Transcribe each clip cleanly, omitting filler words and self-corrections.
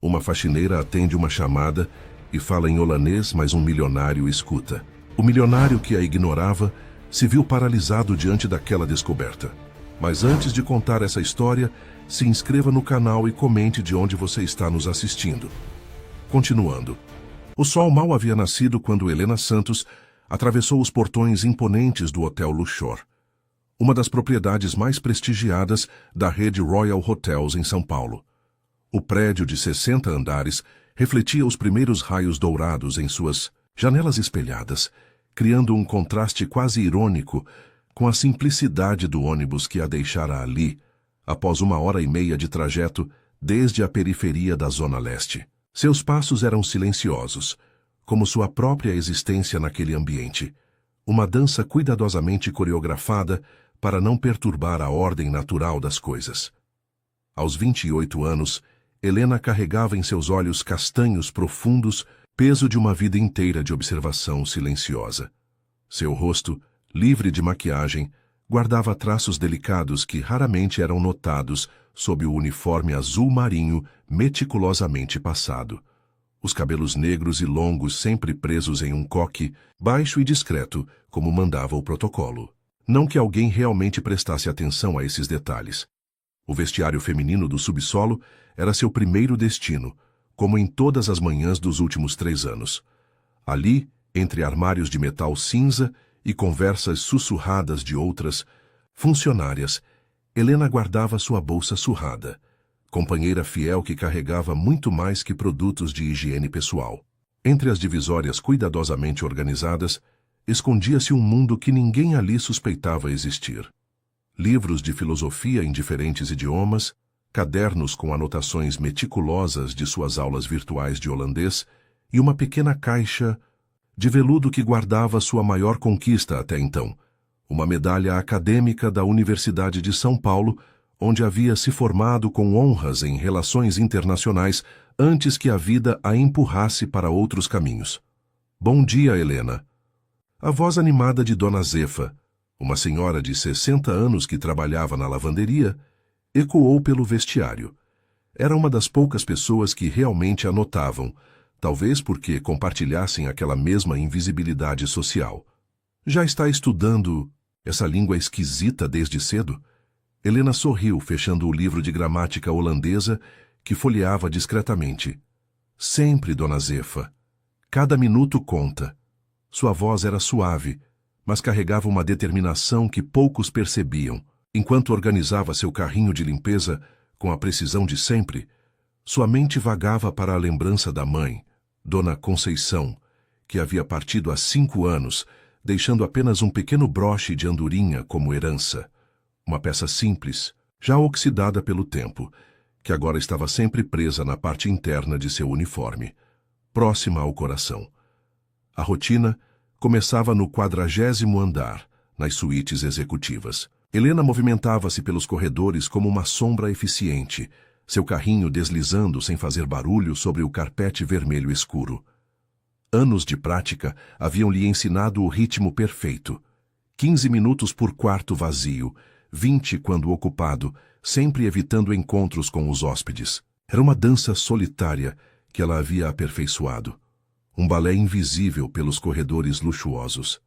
Uma faxineira atende uma chamada e fala em holandês, mas um milionário escuta. O milionário, que a ignorava, se viu paralisado diante daquela descoberta. Mas antes de contar essa história, se inscreva no canal e comente de onde você está nos assistindo. Continuando. O sol mal havia nascido quando Helena Santos atravessou os portões imponentes do Hotel Luxor, uma das propriedades mais prestigiadas da rede Royal Hotels em São Paulo. O prédio de 60 andares refletia os primeiros raios dourados em suas janelas espelhadas, criando um contraste quase irônico com a simplicidade do ônibus que a deixara ali, após 1h30 de trajeto desde a periferia da Zona Leste. Seus passos eram silenciosos, como sua própria existência naquele ambiente, uma dança cuidadosamente coreografada para não perturbar a ordem natural das coisas. Aos 28 anos, Helena carregava em seus olhos castanhos profundos peso de uma vida inteira de observação silenciosa. Seu rosto, livre de maquiagem, guardava traços delicados que raramente eram notados sob o uniforme azul marinho meticulosamente passado. Os cabelos negros e longos sempre presos em um coque, baixo e discreto, como mandava o protocolo. Não que alguém realmente prestasse atenção a esses detalhes. O vestiário feminino do subsolo era seu primeiro destino, como em todas as manhãs dos últimos 3 anos. Ali, entre armários de metal cinza e conversas sussurradas de outras funcionárias, Helena guardava sua bolsa surrada, companheira fiel que carregava muito mais que produtos de higiene pessoal. Entre as divisórias cuidadosamente organizadas, escondia-se um mundo que ninguém ali suspeitava existir. Livros de filosofia em diferentes idiomas, cadernos com anotações meticulosas de suas aulas virtuais de holandês e uma pequena caixa de veludo que guardava sua maior conquista até então, uma medalha acadêmica da Universidade de São Paulo, onde havia se formado com honras em relações internacionais antes que a vida a empurrasse para outros caminhos. Bom dia, Helena. A voz animada de Dona Zefa, uma senhora de 60 anos que trabalhava na lavanderia, ecoou pelo vestiário. Era uma das poucas pessoas que realmente a notavam, talvez porque compartilhassem aquela mesma invisibilidade social. Já está estudando essa língua esquisita desde cedo? Helena sorriu, fechando o livro de gramática holandesa que folheava discretamente. Sempre, Dona Zefa. Cada minuto conta. Sua voz era suave, mas carregava uma determinação que poucos percebiam. Enquanto organizava seu carrinho de limpeza com a precisão de sempre, sua mente vagava para a lembrança da mãe, Dona Conceição, que havia partido há 5 anos, deixando apenas um pequeno broche de andorinha como herança. Uma peça simples, já oxidada pelo tempo, que agora estava sempre presa na parte interna de seu uniforme, próxima ao coração. A rotina começava no 40º andar, nas suítes executivas. Helena movimentava-se pelos corredores como uma sombra eficiente, seu carrinho deslizando sem fazer barulho sobre o carpete vermelho escuro. Anos de prática haviam-lhe ensinado o ritmo perfeito. 15 minutos por quarto vazio, 20 quando ocupado, sempre evitando encontros com os hóspedes. Era uma dança solitária que ela havia aperfeiçoado. Um balé invisível pelos corredores luxuosos.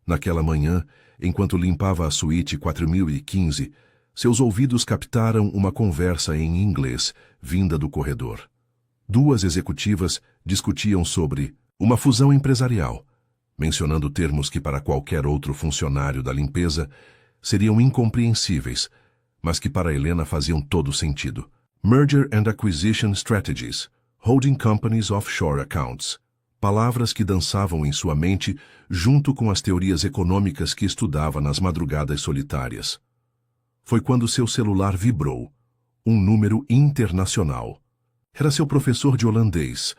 Naquela manhã, enquanto limpava a suíte 4015, seus ouvidos captaram uma conversa em inglês, vinda do corredor. 2 executivas discutiam sobre uma fusão empresarial, mencionando termos que para qualquer outro funcionário da limpeza seriam incompreensíveis, mas que para Helena faziam todo sentido. Merger and Acquisition Strategies, Holding Companies Offshore Accounts. Palavras que dançavam em sua mente junto com as teorias econômicas que estudava nas madrugadas solitárias. Foi quando seu celular vibrou. Um número internacional. Era seu professor de holandês,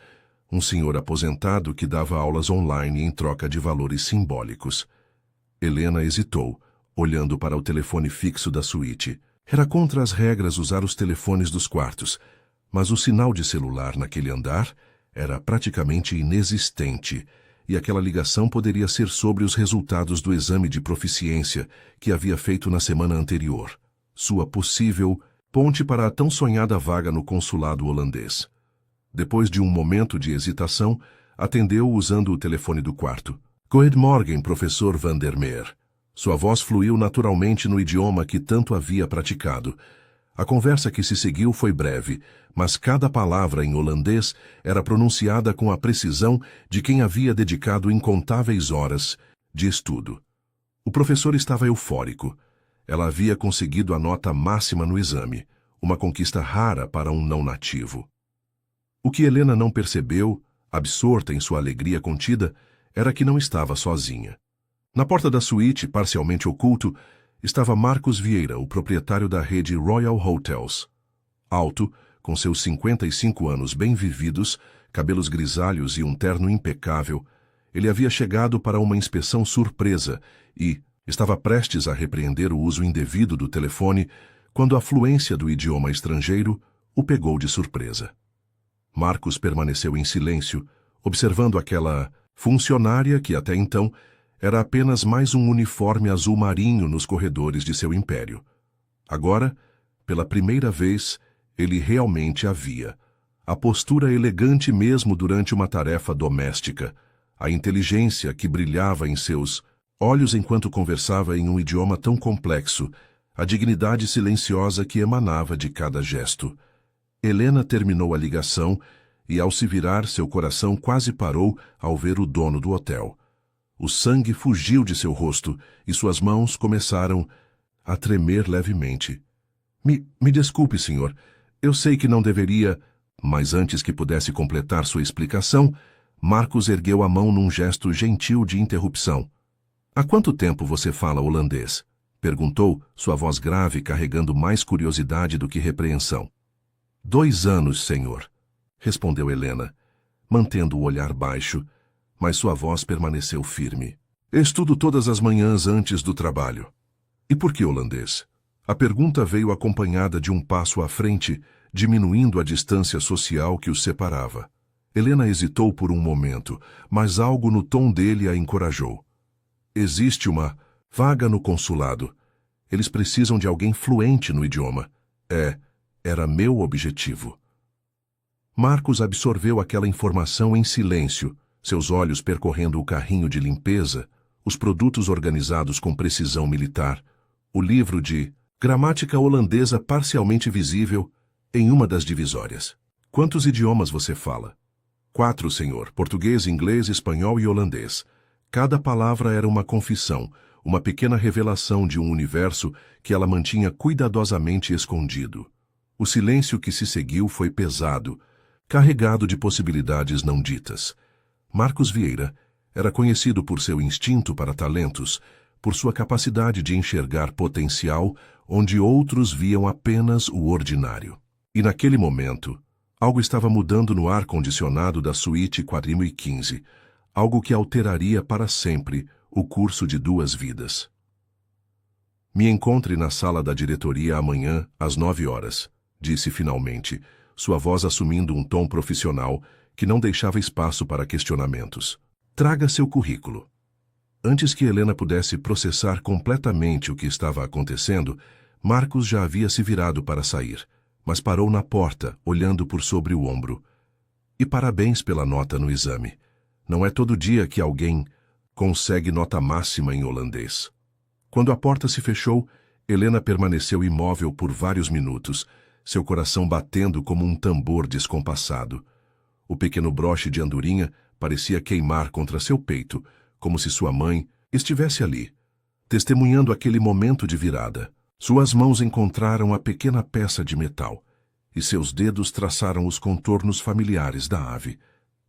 um senhor aposentado que dava aulas online em troca de valores simbólicos. Helena hesitou, olhando para o telefone fixo da suíte. Era contra as regras usar os telefones dos quartos, mas o sinal de celular naquele andar era praticamente inexistente, e aquela ligação poderia ser sobre os resultados do exame de proficiência que havia feito na semana anterior, sua possível ponte para a tão sonhada vaga no consulado holandês. Depois de um momento de hesitação, atendeu usando o telefone do quarto. Good morning, professor Vandermeer. Sua voz fluiu naturalmente no idioma que tanto havia praticado. A conversa que se seguiu foi breve, mas cada palavra em holandês era pronunciada com a precisão de quem havia dedicado incontáveis horas de estudo. O professor estava eufórico. Ela havia conseguido a nota máxima no exame, uma conquista rara para um não nativo. O que Helena não percebeu, absorta em sua alegria contida, era que não estava sozinha. Na porta da suíte, parcialmente oculto, estava Marcos Vieira, o proprietário da rede Royal Hotels. Alto, com seus 55 anos bem vividos, cabelos grisalhos e um terno impecável, ele havia chegado para uma inspeção surpresa e estava prestes a repreender o uso indevido do telefone quando a fluência do idioma estrangeiro o pegou de surpresa. Marcos permaneceu em silêncio, observando aquela funcionária que até então era apenas mais um uniforme azul marinho nos corredores de seu império. Agora, pela primeira vez, ele realmente a via. A postura elegante mesmo durante uma tarefa doméstica, a inteligência que brilhava em seus olhos enquanto conversava em um idioma tão complexo, a dignidade silenciosa que emanava de cada gesto. Helena terminou a ligação e, ao se virar, seu coração quase parou ao ver o dono do hotel. O sangue fugiu de seu rosto e suas mãos começaram a tremer levemente. Me desculpe, senhor. Eu sei que não deveria... Mas antes que pudesse completar sua explicação, Marcos ergueu a mão num gesto gentil de interrupção. Há quanto tempo você fala holandês? Perguntou, sua voz grave carregando mais curiosidade do que repreensão. 2 anos, senhor, respondeu Helena, mantendo o olhar baixo, mas sua voz permaneceu firme. Estudo todas as manhãs antes do trabalho. E por que holandês? A pergunta veio acompanhada de um passo à frente, diminuindo a distância social que os separava. Helena hesitou por um momento, mas algo no tom dele a encorajou. Existe uma vaga no consulado. Eles precisam de alguém fluente no idioma. Era meu objetivo. Marcos absorveu aquela informação em silêncio, seus olhos percorrendo o carrinho de limpeza, os produtos organizados com precisão militar, o livro de gramática holandesa parcialmente visível em uma das divisórias. Quantos idiomas você fala? 4, senhor. Português, inglês, espanhol e holandês. Cada palavra era uma confissão, uma pequena revelação de um universo que ela mantinha cuidadosamente escondido. O silêncio que se seguiu foi pesado, carregado de possibilidades não ditas. Marcos Vieira era conhecido por seu instinto para talentos, por sua capacidade de enxergar potencial onde outros viam apenas o ordinário. E naquele momento, algo estava mudando no ar-condicionado da suíte 4015, algo que alteraria para sempre o curso de 2 vidas. Me encontre na sala da diretoria amanhã, às 9 horas, disse finalmente, sua voz assumindo um tom profissional que não deixava espaço para questionamentos. Traga seu currículo. Antes que Helena pudesse processar completamente o que estava acontecendo, Marcos já havia se virado para sair, mas parou na porta, olhando por sobre o ombro. E parabéns pela nota no exame. Não é todo dia que alguém consegue nota máxima em holandês. Quando a porta se fechou, Helena permaneceu imóvel por vários minutos, seu coração batendo como um tambor descompassado. O pequeno broche de andorinha parecia queimar contra seu peito, como se sua mãe estivesse ali, testemunhando aquele momento de virada. Suas mãos encontraram a pequena peça de metal, e seus dedos traçaram os contornos familiares da ave.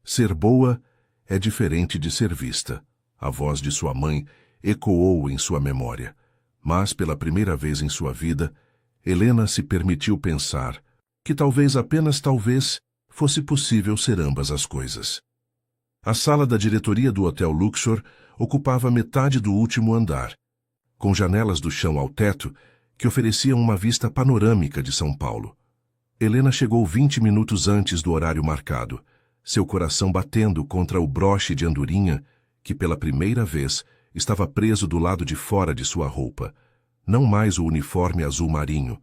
Ser boa é diferente de ser vista. A voz de sua mãe ecoou em sua memória, mas pela primeira vez em sua vida, Helena se permitiu pensar que talvez, apenas talvez, fosse possível ser ambas as coisas. A sala da diretoria do Hotel Luxor ocupava metade do último andar, com janelas do chão ao teto que ofereciam uma vista panorâmica de São Paulo. Helena chegou 20 minutos antes do horário marcado, seu coração batendo contra o broche de andorinha que, pela primeira vez, estava preso do lado de fora de sua roupa. Não mais o uniforme azul marinho,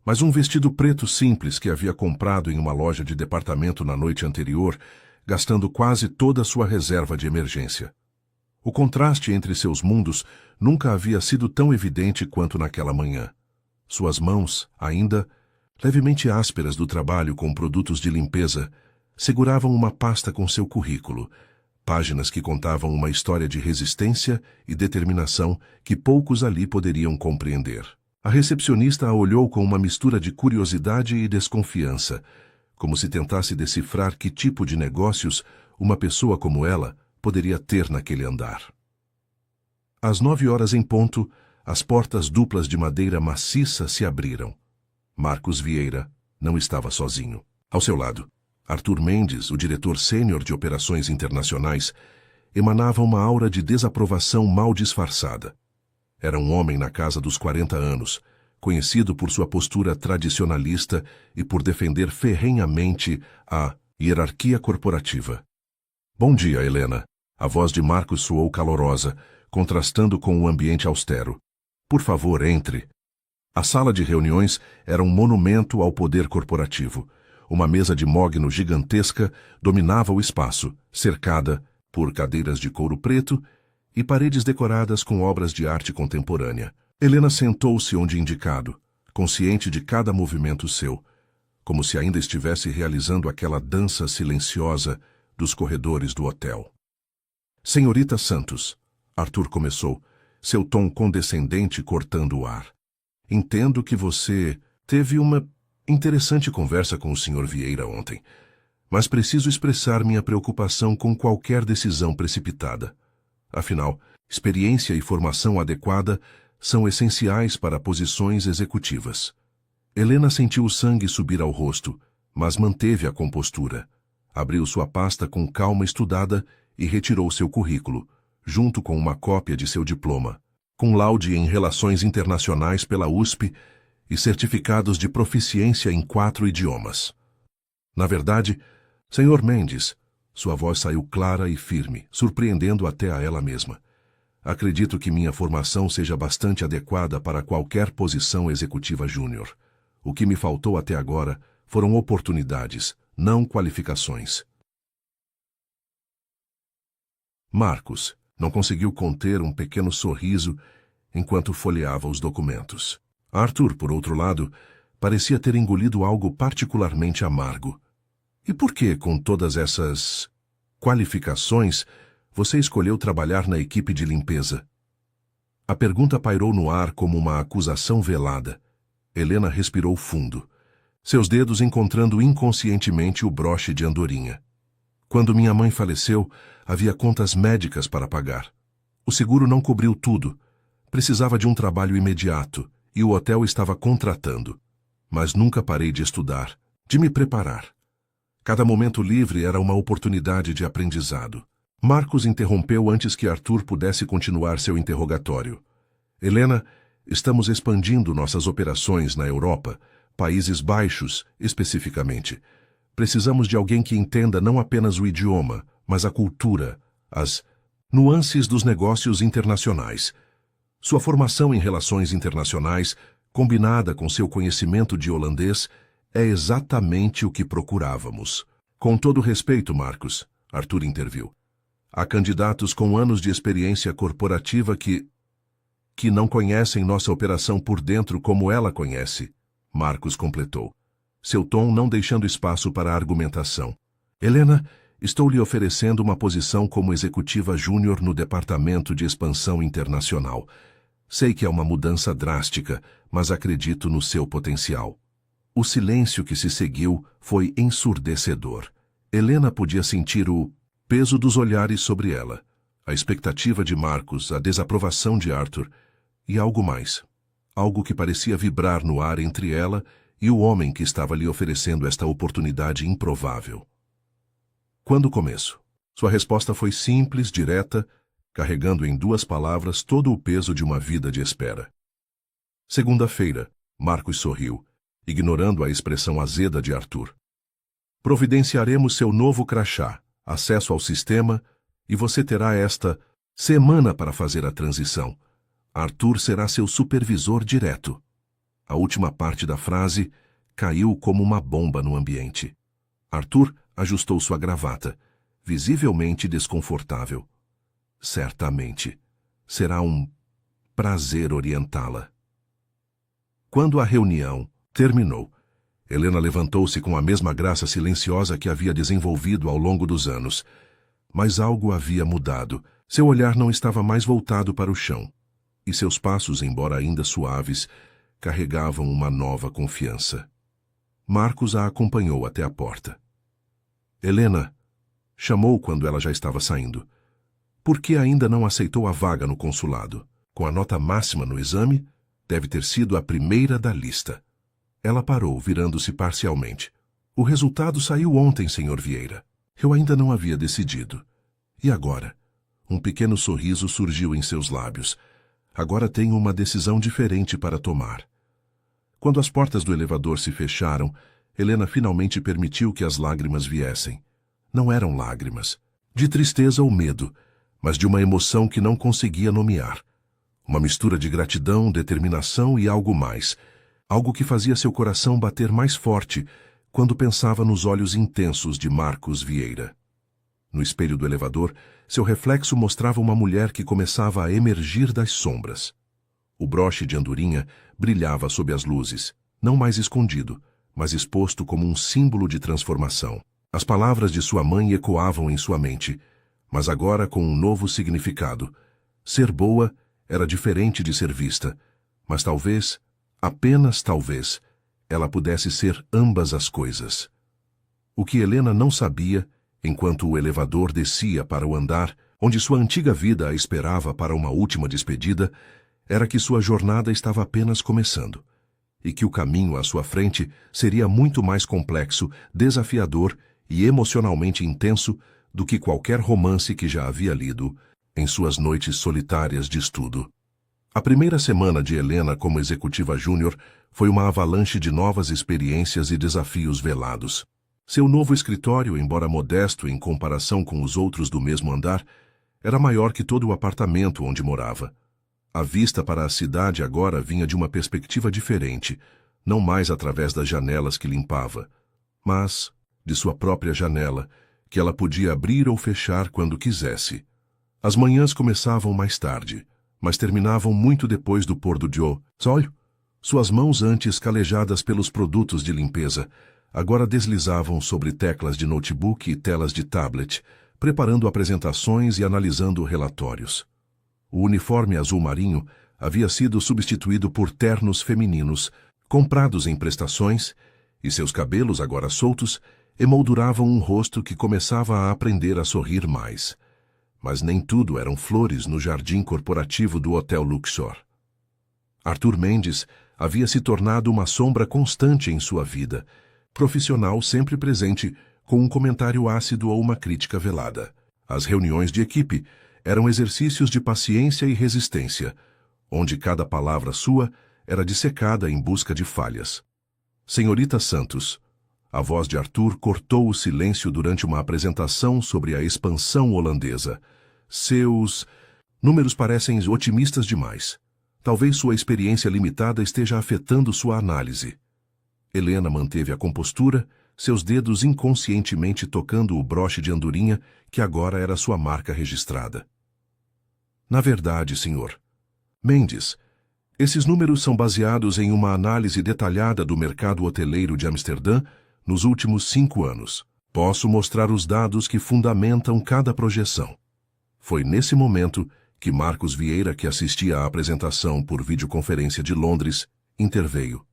Mas um vestido preto simples que havia comprado em uma loja de departamento na noite anterior, gastando quase toda a sua reserva de emergência. O contraste entre seus mundos nunca havia sido tão evidente quanto naquela manhã. Suas mãos, ainda levemente ásperas do trabalho com produtos de limpeza, seguravam uma pasta com seu currículo, páginas que contavam uma história de resistência e determinação que poucos ali poderiam compreender. A recepcionista a olhou com uma mistura de curiosidade e desconfiança, como se tentasse decifrar que tipo de negócios uma pessoa como ela poderia ter naquele andar. Às 9 horas em ponto, as portas duplas de madeira maciça se abriram. Marcos Vieira não estava sozinho. Ao seu lado, Arthur Mendes, o diretor sênior de operações internacionais, emanava uma aura de desaprovação mal disfarçada. Era um homem na casa dos 40 anos, conhecido por sua postura tradicionalista e por defender ferrenhamente a hierarquia corporativa. Bom dia, Helena. A voz de Marcos soou calorosa, contrastando com o ambiente austero. Por favor, entre. A sala de reuniões era um monumento ao poder corporativo. Uma mesa de mogno gigantesca dominava o espaço, cercada por cadeiras de couro preto e paredes decoradas com obras de arte contemporânea. Helena sentou-se onde indicado, consciente de cada movimento seu, como se ainda estivesse realizando aquela dança silenciosa dos corredores do hotel. Senhorita Santos, Arthur começou, seu tom condescendente cortando o ar. Entendo que você teve uma interessante conversa com o Sr. Vieira ontem, mas preciso expressar minha preocupação com qualquer decisão precipitada. Afinal, experiência e formação adequada são essenciais para posições executivas. Helena sentiu o sangue subir ao rosto, mas manteve a compostura. Abriu sua pasta com calma estudada e retirou seu currículo, junto com uma cópia de seu diploma, com laude em Relações Internacionais pela USP e certificados de proficiência em 4 idiomas. Na verdade, Sr. Mendes, sua voz saiu clara e firme, surpreendendo até a ela mesma. Acredito que minha formação seja bastante adequada para qualquer posição executiva júnior. O que me faltou até agora foram oportunidades, não qualificações. Marcos não conseguiu conter um pequeno sorriso enquanto folheava os documentos. Arthur, por outro lado, parecia ter engolido algo particularmente amargo. E por que, com todas essas qualificações, você escolheu trabalhar na equipe de limpeza? A pergunta pairou no ar como uma acusação velada. Helena respirou fundo, seus dedos encontrando inconscientemente o broche de andorinha. Quando minha mãe faleceu, havia contas médicas para pagar. O seguro não cobriu tudo. Precisava de um trabalho imediato, e o hotel estava contratando. Mas nunca parei de estudar, de me preparar. Cada momento livre era uma oportunidade de aprendizado. Marcos interrompeu antes que Arthur pudesse continuar seu interrogatório. Helena, estamos expandindo nossas operações na Europa, Países Baixos, especificamente. Precisamos de alguém que entenda não apenas o idioma, mas a cultura, as nuances dos negócios internacionais. Sua formação em relações internacionais, combinada com seu conhecimento de holandês, é exatamente o que procurávamos. Com todo respeito, Marcos, Arthur interviu. Há candidatos com anos de experiência corporativa que não conhecem nossa operação por dentro como ela conhece, Marcos completou, seu tom não deixando espaço para argumentação. Helena, estou lhe oferecendo uma posição como executiva júnior no Departamento de Expansão Internacional. Sei que é uma mudança drástica, mas acredito no seu potencial. O silêncio que se seguiu foi ensurdecedor. Helena podia sentir o peso dos olhares sobre ela, a expectativa de Marcos, a desaprovação de Arthur e algo mais. Algo que parecia vibrar no ar entre ela e o homem que estava lhe oferecendo esta oportunidade improvável. Quando começo? Sua resposta foi simples, direta, carregando em 2 palavras todo o peso de uma vida de espera. Segunda-feira, Marcos sorriu, ignorando a expressão azeda de Arthur. Providenciaremos seu novo crachá, acesso ao sistema, e você terá esta semana para fazer a transição. Arthur será seu supervisor direto. A última parte da frase caiu como uma bomba no ambiente. Arthur ajustou sua gravata, visivelmente desconfortável. Certamente, será um prazer orientá-la. Quando a reunião terminou, Helena levantou-se com a mesma graça silenciosa que havia desenvolvido ao longo dos anos. Mas algo havia mudado. Seu olhar não estava mais voltado para o chão, e seus passos, embora ainda suaves, carregavam uma nova confiança. Marcos a acompanhou até a porta. Helena, chamou quando ela já estava saindo. Por que ainda não aceitou a vaga no consulado? Com a nota máxima no exame, deve ter sido a primeira da lista. Ela parou, virando-se parcialmente. O resultado saiu ontem, Sr. Vieira. Eu ainda não havia decidido. E agora? Um pequeno sorriso surgiu em seus lábios. Agora tenho uma decisão diferente para tomar. Quando as portas do elevador se fecharam, Helena finalmente permitiu que as lágrimas viessem. Não eram lágrimas, de tristeza ou medo, mas de uma emoção que não conseguia nomear. Uma mistura de gratidão, determinação e algo mais. Algo que fazia seu coração bater mais forte quando pensava nos olhos intensos de Marcos Vieira. No espelho do elevador, seu reflexo mostrava uma mulher que começava a emergir das sombras. O broche de andorinha brilhava sob as luzes, não mais escondido, mas exposto como um símbolo de transformação. As palavras de sua mãe ecoavam em sua mente, mas agora com um novo significado. Ser boa era diferente de ser vista, mas talvez, apenas talvez, ela pudesse ser ambas as coisas. O que Helena não sabia, enquanto o elevador descia para o andar, onde sua antiga vida a esperava para uma última despedida, era que sua jornada estava apenas começando, e que o caminho à sua frente seria muito mais complexo, desafiador e emocionalmente intenso do que qualquer romance que já havia lido em suas noites solitárias de estudo. A primeira semana de Helena como executiva júnior foi uma avalanche de novas experiências e desafios velados. Seu novo escritório, embora modesto em comparação com os outros do mesmo andar, era maior que todo o apartamento onde morava. A vista para a cidade agora vinha de uma perspectiva diferente, não mais através das janelas que limpava, mas de sua própria janela, que ela podia abrir ou fechar quando quisesse. As manhãs começavam mais tarde, mas terminavam muito depois do pôr do sol. Suas mãos, antes calejadas pelos produtos de limpeza, agora deslizavam sobre teclas de notebook e telas de tablet, preparando apresentações e analisando relatórios. O uniforme azul marinho havia sido substituído por ternos femininos, comprados em prestações, e seus cabelos, agora soltos, emolduravam um rosto que começava a aprender a sorrir mais. Mas nem tudo eram flores no jardim corporativo do Hotel Luxor. Arthur Mendes havia se tornado uma sombra constante em sua vida, profissional sempre presente, com um comentário ácido ou uma crítica velada. As reuniões de equipe eram exercícios de paciência e resistência, onde cada palavra sua era dissecada em busca de falhas. Senhorita Santos, a voz de Arthur cortou o silêncio durante uma apresentação sobre a expansão holandesa. Seus números parecem otimistas demais. Talvez sua experiência limitada esteja afetando sua análise. Helena manteve a compostura, seus dedos inconscientemente tocando o broche de andorinha que agora era sua marca registrada. Na verdade, senhor Mendes, esses números são baseados em uma análise detalhada do mercado hoteleiro de Amsterdã nos últimos 5 anos. Posso mostrar os dados que fundamentam cada projeção. Foi nesse momento que Marcos Vieira, que assistia à apresentação por videoconferência de Londres, interveio.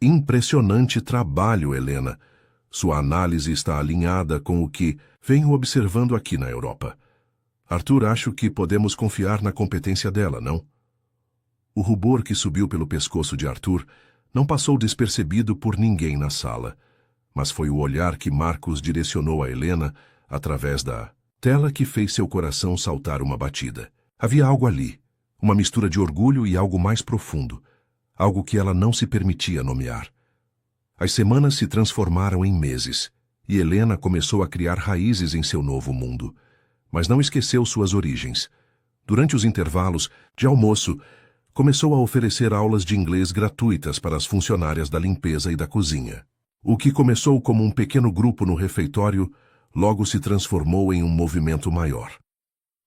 Impressionante trabalho, Helena. Sua análise está alinhada com o que venho observando aqui na Europa. Arthur, acho que podemos confiar na competência dela, não? O rubor que subiu pelo pescoço de Arthur não passou despercebido por ninguém na sala, mas foi o olhar que Marcos direcionou a Helena através da tela que fez seu coração saltar uma batida. Havia algo ali, uma mistura de orgulho e algo mais profundo, algo que ela não se permitia nomear. As semanas se transformaram em meses, e Helena começou a criar raízes em seu novo mundo, mas não esqueceu suas origens. Durante os intervalos de almoço, Começou a oferecer aulas de inglês gratuitas para as funcionárias da limpeza e da cozinha. O que começou como um pequeno grupo no refeitório, logo se transformou em um movimento maior.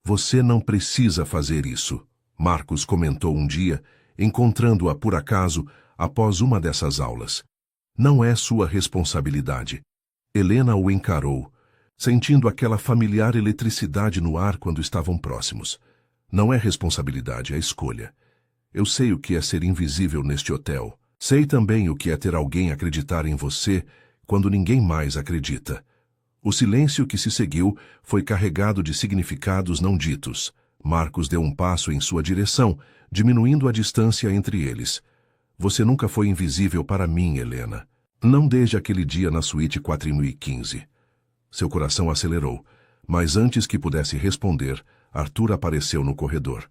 Você não precisa fazer isso, Marcos comentou um dia, encontrando-a por acaso após uma dessas aulas. Não é sua responsabilidade. Helena o encarou, sentindo aquela familiar eletricidade no ar quando estavam próximos. Não é responsabilidade, é escolha. Eu sei o que é ser invisível neste hotel. Sei também o que é ter alguém acreditar em você quando ninguém mais acredita. O silêncio que se seguiu foi carregado de significados não ditos. Marcos deu um passo em sua direção, diminuindo a distância entre eles. Você nunca foi invisível para mim, Helena. Não desde aquele dia na suíte 4015. Seu coração acelerou, mas antes que pudesse responder, Arthur apareceu no corredor.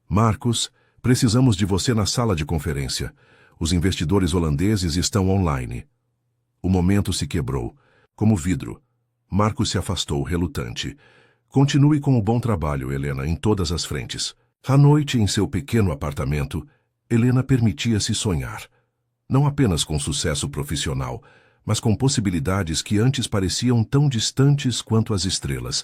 Marcos, precisamos de você na sala de conferência. Os investidores holandeses estão online. O momento se quebrou, como vidro. Marcos se afastou, relutante. Continue com o bom trabalho, Helena, em todas as frentes. À noite, em seu pequeno apartamento, Helena permitia-se sonhar. Não apenas com sucesso profissional, mas com possibilidades que antes pareciam tão distantes quanto as estrelas.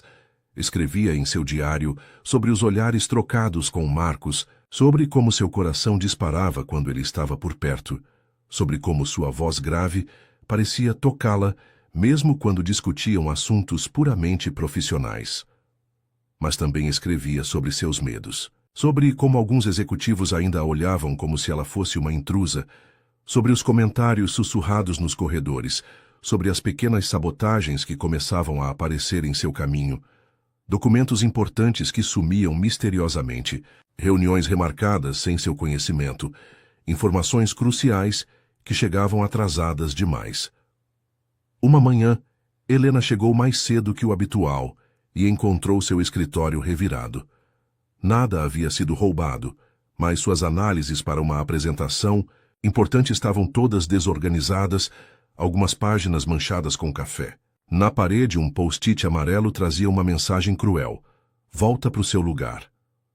Escrevia em seu diário sobre os olhares trocados com Marcos, sobre como seu coração disparava quando ele estava por perto, sobre como sua voz grave parecia tocá-la, mesmo quando discutiam assuntos puramente profissionais. Mas também escrevia sobre seus medos, sobre como alguns executivos ainda a olhavam como se ela fosse uma intrusa, sobre os comentários sussurrados nos corredores, sobre as pequenas sabotagens que começavam a aparecer em seu caminho, documentos importantes que sumiam misteriosamente, reuniões remarcadas sem seu conhecimento, informações cruciais que chegavam atrasadas demais. Uma manhã, Helena chegou mais cedo que o habitual e encontrou seu escritório revirado. Nada havia sido roubado, mas suas análises para uma apresentação importante estavam todas desorganizadas, algumas páginas manchadas com café. Na parede, um post-it amarelo trazia uma mensagem cruel. Volta para o seu lugar.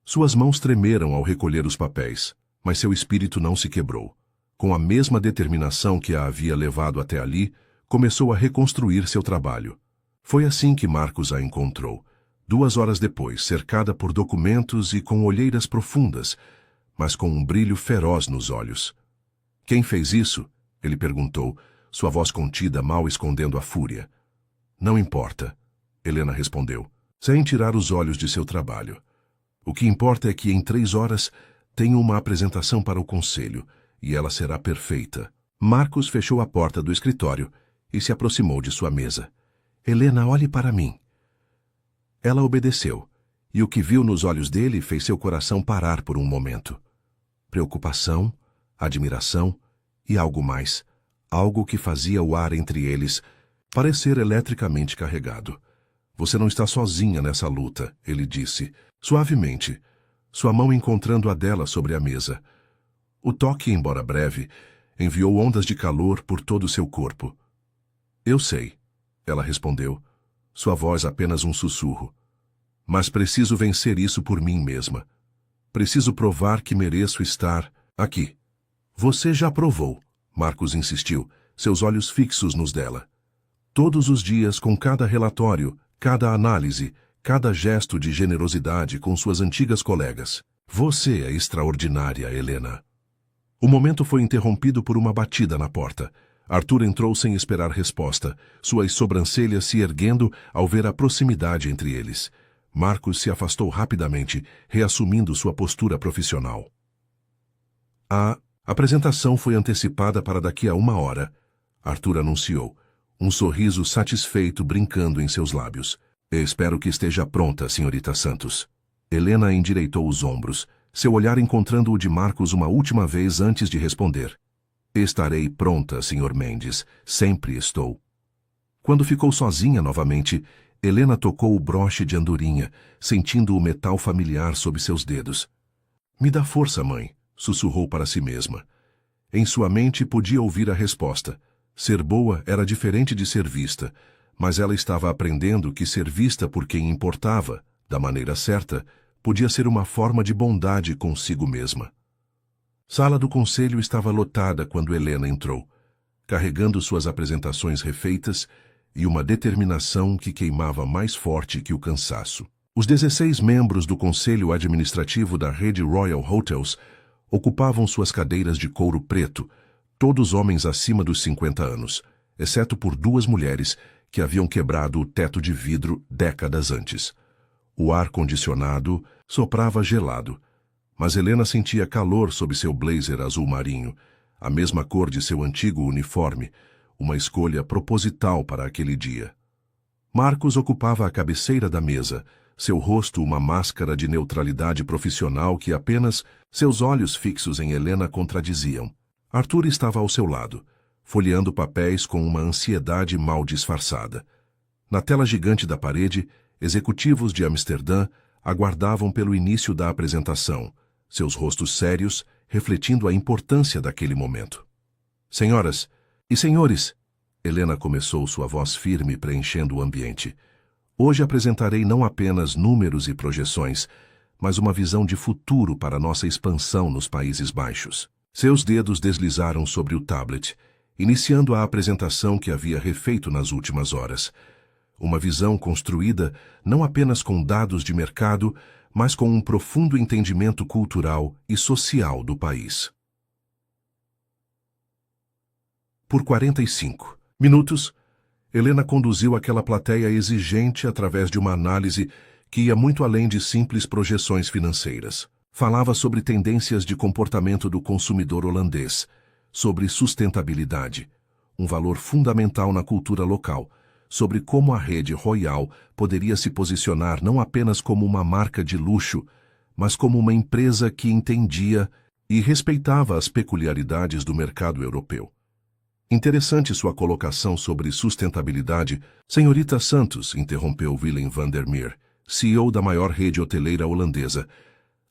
Suas mãos tremeram ao recolher os papéis, mas seu espírito não se quebrou. Com a mesma determinação que a havia levado até ali, começou a reconstruir seu trabalho. Foi assim que Marcos a encontrou, 2 horas depois, cercada por documentos e com olheiras profundas, mas com um brilho feroz nos olhos. Quem fez isso? Ele perguntou, sua voz contida mal escondendo a fúria. Não importa, Helena respondeu, sem tirar os olhos de seu trabalho. O que importa é que em 3 horas tenho uma apresentação para o conselho, e ela será perfeita. Marcos fechou a porta do escritório e se aproximou de sua mesa. Helena, olhe para mim. Ela obedeceu, e o que viu nos olhos dele fez seu coração parar por um momento. Preocupação, admiração e algo mais, algo que fazia o ar entre eles parecer eletricamente carregado. Você não está sozinha nessa luta, ele disse, suavemente, sua mão encontrando a dela sobre a mesa. O toque, embora breve, enviou ondas de calor por todo o seu corpo. Eu sei, ela respondeu, sua voz apenas um sussurro. Mas preciso vencer isso por mim mesma. Preciso provar que mereço estar aqui. Você já provou, Marcos insistiu, seus olhos fixos nos dela. Todos os dias, com cada relatório, cada análise, cada gesto de generosidade com suas antigas colegas. Você é extraordinária, Helena. O momento foi interrompido por uma batida na porta. Arthur entrou sem esperar resposta, suas sobrancelhas se erguendo ao ver a proximidade entre eles. Marcos se afastou rapidamente, reassumindo sua postura profissional. A apresentação foi antecipada para daqui a 1 hora, Arthur anunciou, um sorriso satisfeito brincando em seus lábios. Espero que esteja pronta, senhorita Santos. Helena endireitou os ombros, seu olhar encontrando o de Marcos uma última vez antes de responder. Estarei pronta, Sr. Mendes. Sempre estou. Quando ficou sozinha novamente, Helena tocou o broche de andorinha, sentindo o metal familiar sob seus dedos. Me dá força, mãe, sussurrou para si mesma. Em sua mente podia ouvir a resposta. Ser boa era diferente de ser vista, mas ela estava aprendendo que ser vista por quem importava, da maneira certa, podia ser uma forma de bondade consigo mesma. Sala do conselho estava lotada quando Helena entrou, carregando suas apresentações refeitas e uma determinação que queimava mais forte que o cansaço. Os 16 membros do conselho administrativo da rede Royal Hotels ocupavam suas cadeiras de couro preto, todos homens acima dos 50 anos, exceto por 2 mulheres que haviam quebrado o teto de vidro décadas antes. O ar-condicionado soprava gelado, mas Helena sentia calor sob seu blazer azul marinho, a mesma cor de seu antigo uniforme, uma escolha proposital para aquele dia. Marcos ocupava a cabeceira da mesa, seu rosto uma máscara de neutralidade profissional que apenas seus olhos fixos em Helena contradiziam. Arthur estava ao seu lado, folheando papéis com uma ansiedade mal disfarçada. Na tela gigante da parede, executivos de Amsterdã aguardavam pelo início da apresentação, seus rostos sérios refletindo a importância daquele momento. Senhoras e senhores, Helena começou, sua voz firme preenchendo o ambiente. Hoje apresentarei não apenas números e projeções, mas uma visão de futuro para nossa expansão nos Países Baixos. Seus dedos deslizaram sobre o tablet, iniciando a apresentação que havia refeito nas últimas horas. Uma visão construída não apenas com dados de mercado, mas com um profundo entendimento cultural e social do país. Por 45 minutos, Helena conduziu aquela plateia exigente através de uma análise que ia muito além de simples projeções financeiras. Falava sobre tendências de comportamento do consumidor holandês, sobre sustentabilidade, um valor fundamental na cultura local, sobre como a rede Royal poderia se posicionar não apenas como uma marca de luxo, mas como uma empresa que entendia e respeitava as peculiaridades do mercado europeu. Interessante sua colocação sobre sustentabilidade, senhorita Santos, interrompeu Willem van der Meer, CEO da maior rede hoteleira holandesa,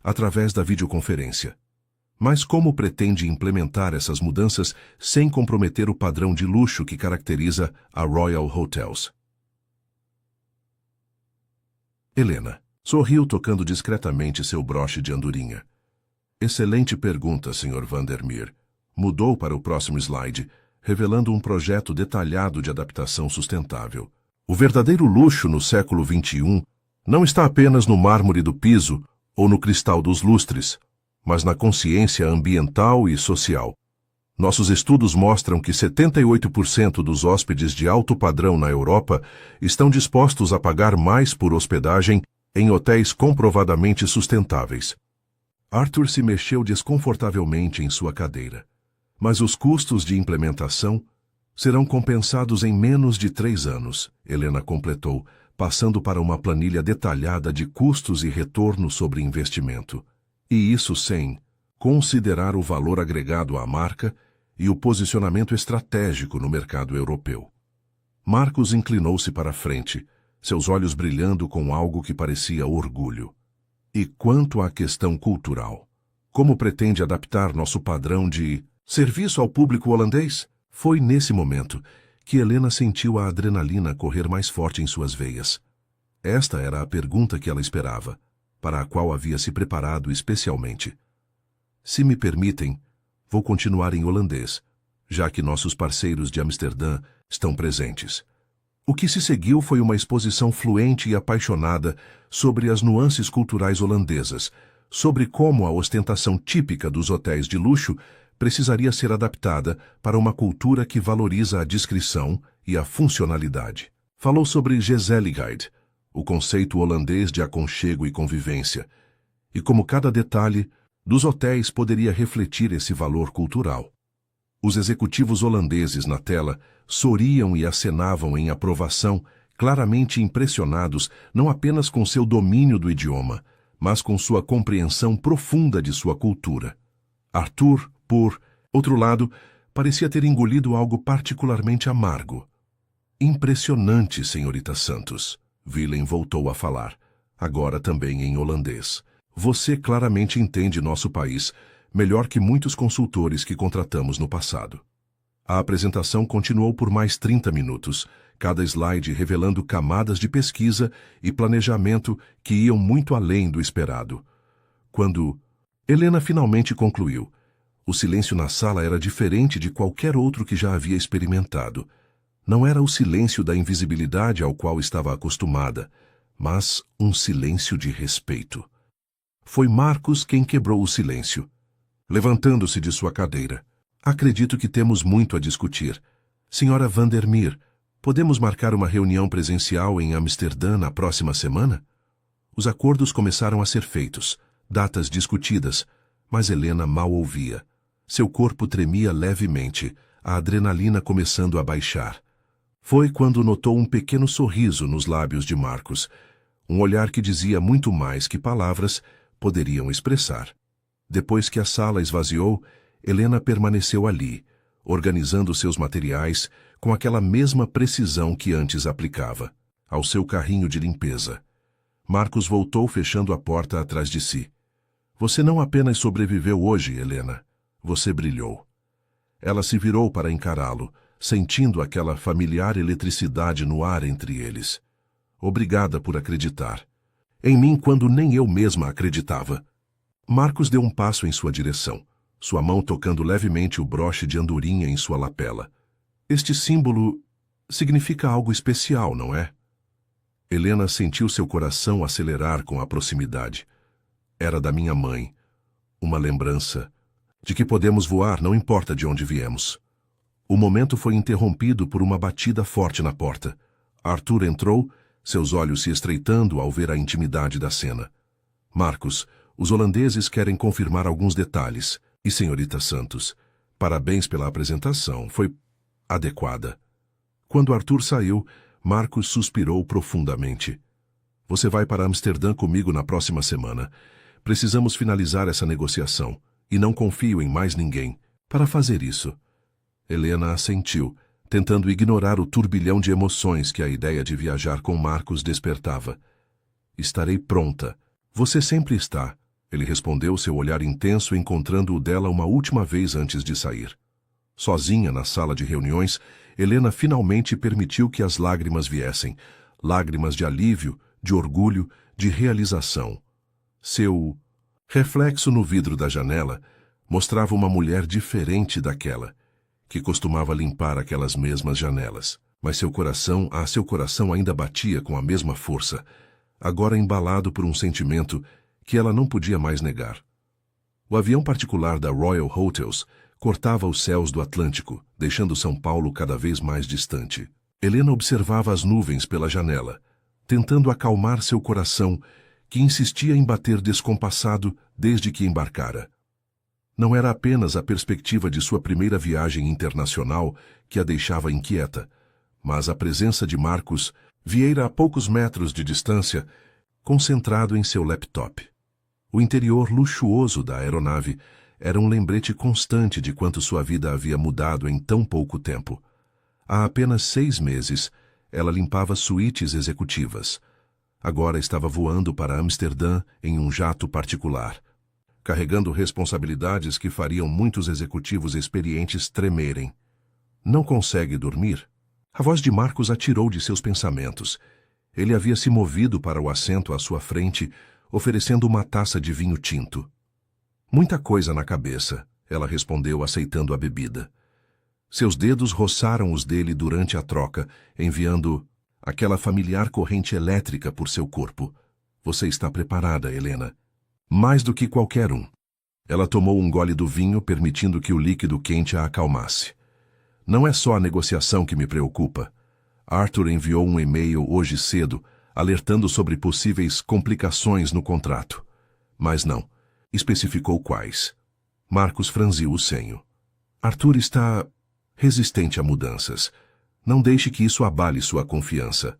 através da videoconferência. Mas como pretende implementar essas mudanças sem comprometer o padrão de luxo que caracteriza a Royal Hotels? Helena sorriu tocando discretamente seu broche de andorinha. Excelente pergunta, Sr. van der Meer. Mudou para o próximo slide, revelando um projeto detalhado de adaptação sustentável. O verdadeiro luxo no século XXI não está apenas no mármore do piso ou no cristal dos lustres, mas na consciência ambiental e social. Nossos estudos mostram que 78% dos hóspedes de alto padrão na Europa estão dispostos a pagar mais por hospedagem em hotéis comprovadamente sustentáveis. Arthur se mexeu desconfortavelmente em sua cadeira. Mas os custos de implementação serão compensados em menos de 3 anos, Helena completou, passando para uma planilha detalhada de custos e retorno sobre investimento. E isso sem considerar o valor agregado à marca e o posicionamento estratégico no mercado europeu. Marcos inclinou-se para a frente, seus olhos brilhando com algo que parecia orgulho. E quanto à questão cultural? Como pretende adaptar nosso padrão de serviço ao público holandês? Foi nesse momento que Helena sentiu a adrenalina correr mais forte em suas veias. Esta era a pergunta que ela esperava, para a qual havia se preparado especialmente. Se me permitem, vou continuar em holandês, já que nossos parceiros de Amsterdã estão presentes. O que se seguiu foi uma exposição fluente e apaixonada sobre as nuances culturais holandesas, sobre como a ostentação típica dos hotéis de luxo precisaria ser adaptada para uma cultura que valoriza a discrição e a funcionalidade. Falou sobre gezelligheid, o conceito holandês de aconchego e convivência, e como cada detalhe dos hotéis poderia refletir esse valor cultural. Os executivos holandeses na tela sorriam e acenavam em aprovação, claramente impressionados não apenas com seu domínio do idioma, mas com sua compreensão profunda de sua cultura. Arthur, por outro lado, parecia ter engolido algo particularmente amargo. Impressionante, senhorita Santos. Willem voltou a falar, agora também em holandês. Você claramente entende nosso país melhor que muitos consultores que contratamos no passado. A apresentação continuou por mais 30 minutos, cada slide revelando camadas de pesquisa e planejamento que iam muito além do esperado. Quando Helena finalmente concluiu, O silêncio na sala era diferente de qualquer outro que já havia experimentado. Não era o silêncio da invisibilidade ao qual estava acostumada, mas um silêncio de respeito. Foi Marcus quem quebrou o silêncio, levantando-se de sua cadeira. Acredito que temos muito a discutir. Senhora Vandermeer, podemos marcar uma reunião presencial em Amsterdã na próxima semana? Os acordos começaram a ser feitos, datas discutidas, mas Helena mal ouvia. Seu corpo tremia levemente, a adrenalina começando a baixar. Foi quando notou um pequeno sorriso nos lábios de Marcus, um olhar que dizia muito mais que palavras poderiam expressar. Depois que a sala esvaziou, Helena permaneceu ali, organizando seus materiais com aquela mesma precisão que antes aplicava, ao seu carrinho de limpeza. Marcus voltou fechando a porta atrás de si. Você não apenas sobreviveu hoje, Helena. Você brilhou. Ela se virou para encará-lo, sentindo aquela familiar eletricidade no ar entre eles. Obrigada por acreditar. Em mim quando nem eu mesma acreditava. Marcus deu um passo em sua direção, sua mão tocando levemente o broche de andorinha em sua lapela. Este símbolo significa algo especial, não é? Helena sentiu seu coração acelerar com a proximidade. Era da minha mãe. Uma lembrança de que podemos voar, não importa de onde viemos. O momento foi interrompido por uma batida forte na porta. Arthur entrou, seus olhos se estreitando ao ver a intimidade da cena. Marcus, os holandeses querem confirmar alguns detalhes. E senhorita Santos, parabéns pela apresentação, foi adequada. Quando Arthur saiu, Marcus suspirou profundamente. Você vai para Amsterdã comigo na próxima semana. Precisamos finalizar essa negociação, e não confio em mais ninguém para fazer isso. Helena assentiu, tentando ignorar o turbilhão de emoções que a ideia de viajar com Marcus despertava. Estarei pronta. Você sempre está. Ele respondeu, seu olhar intenso encontrando o dela uma última vez antes de sair. Sozinha na sala de reuniões, Helena finalmente permitiu que as lágrimas viessem. Lágrimas de alívio, de orgulho, de realização. Seu reflexo no vidro da janela mostrava uma mulher diferente daquela, que costumava limpar aquelas mesmas janelas. Mas seu coração ainda batia com a mesma força, agora embalado por um sentimento que ela não podia mais negar. O avião particular da Royal Hotels cortava os céus do Atlântico, deixando São Paulo cada vez mais distante. Helena observava as nuvens pela janela, tentando acalmar seu coração, que insistia em bater descompassado desde que embarcara. Não era apenas a perspectiva de sua primeira viagem internacional que a deixava inquieta, mas a presença de Marcus, Vieira a poucos metros de distância, concentrado em seu laptop. O interior luxuoso da aeronave era um lembrete constante de quanto sua vida havia mudado em tão pouco tempo. Há apenas 6 meses, ela limpava suítes executivas. Agora estava voando para Amsterdã em um jato particular, carregando responsabilidades que fariam muitos executivos experientes tremerem. Não consegue dormir? A voz de Marcus atirou de seus pensamentos. Ele havia se movido para o assento à sua frente, oferecendo uma taça de vinho tinto. Muita coisa na cabeça, ela respondeu aceitando a bebida. Seus dedos roçaram os dele durante a troca, enviando aquela familiar corrente elétrica por seu corpo. Você está preparada, Helena? Mais do que qualquer um. Ela tomou um gole do vinho, permitindo que o líquido quente a acalmasse. Não é só a negociação que me preocupa. Arthur enviou um e-mail hoje cedo, alertando sobre possíveis complicações no contrato. Mas não especificou quais. Marcus franziu o senho. Arthur está resistente a mudanças. Não deixe que isso abale sua confiança.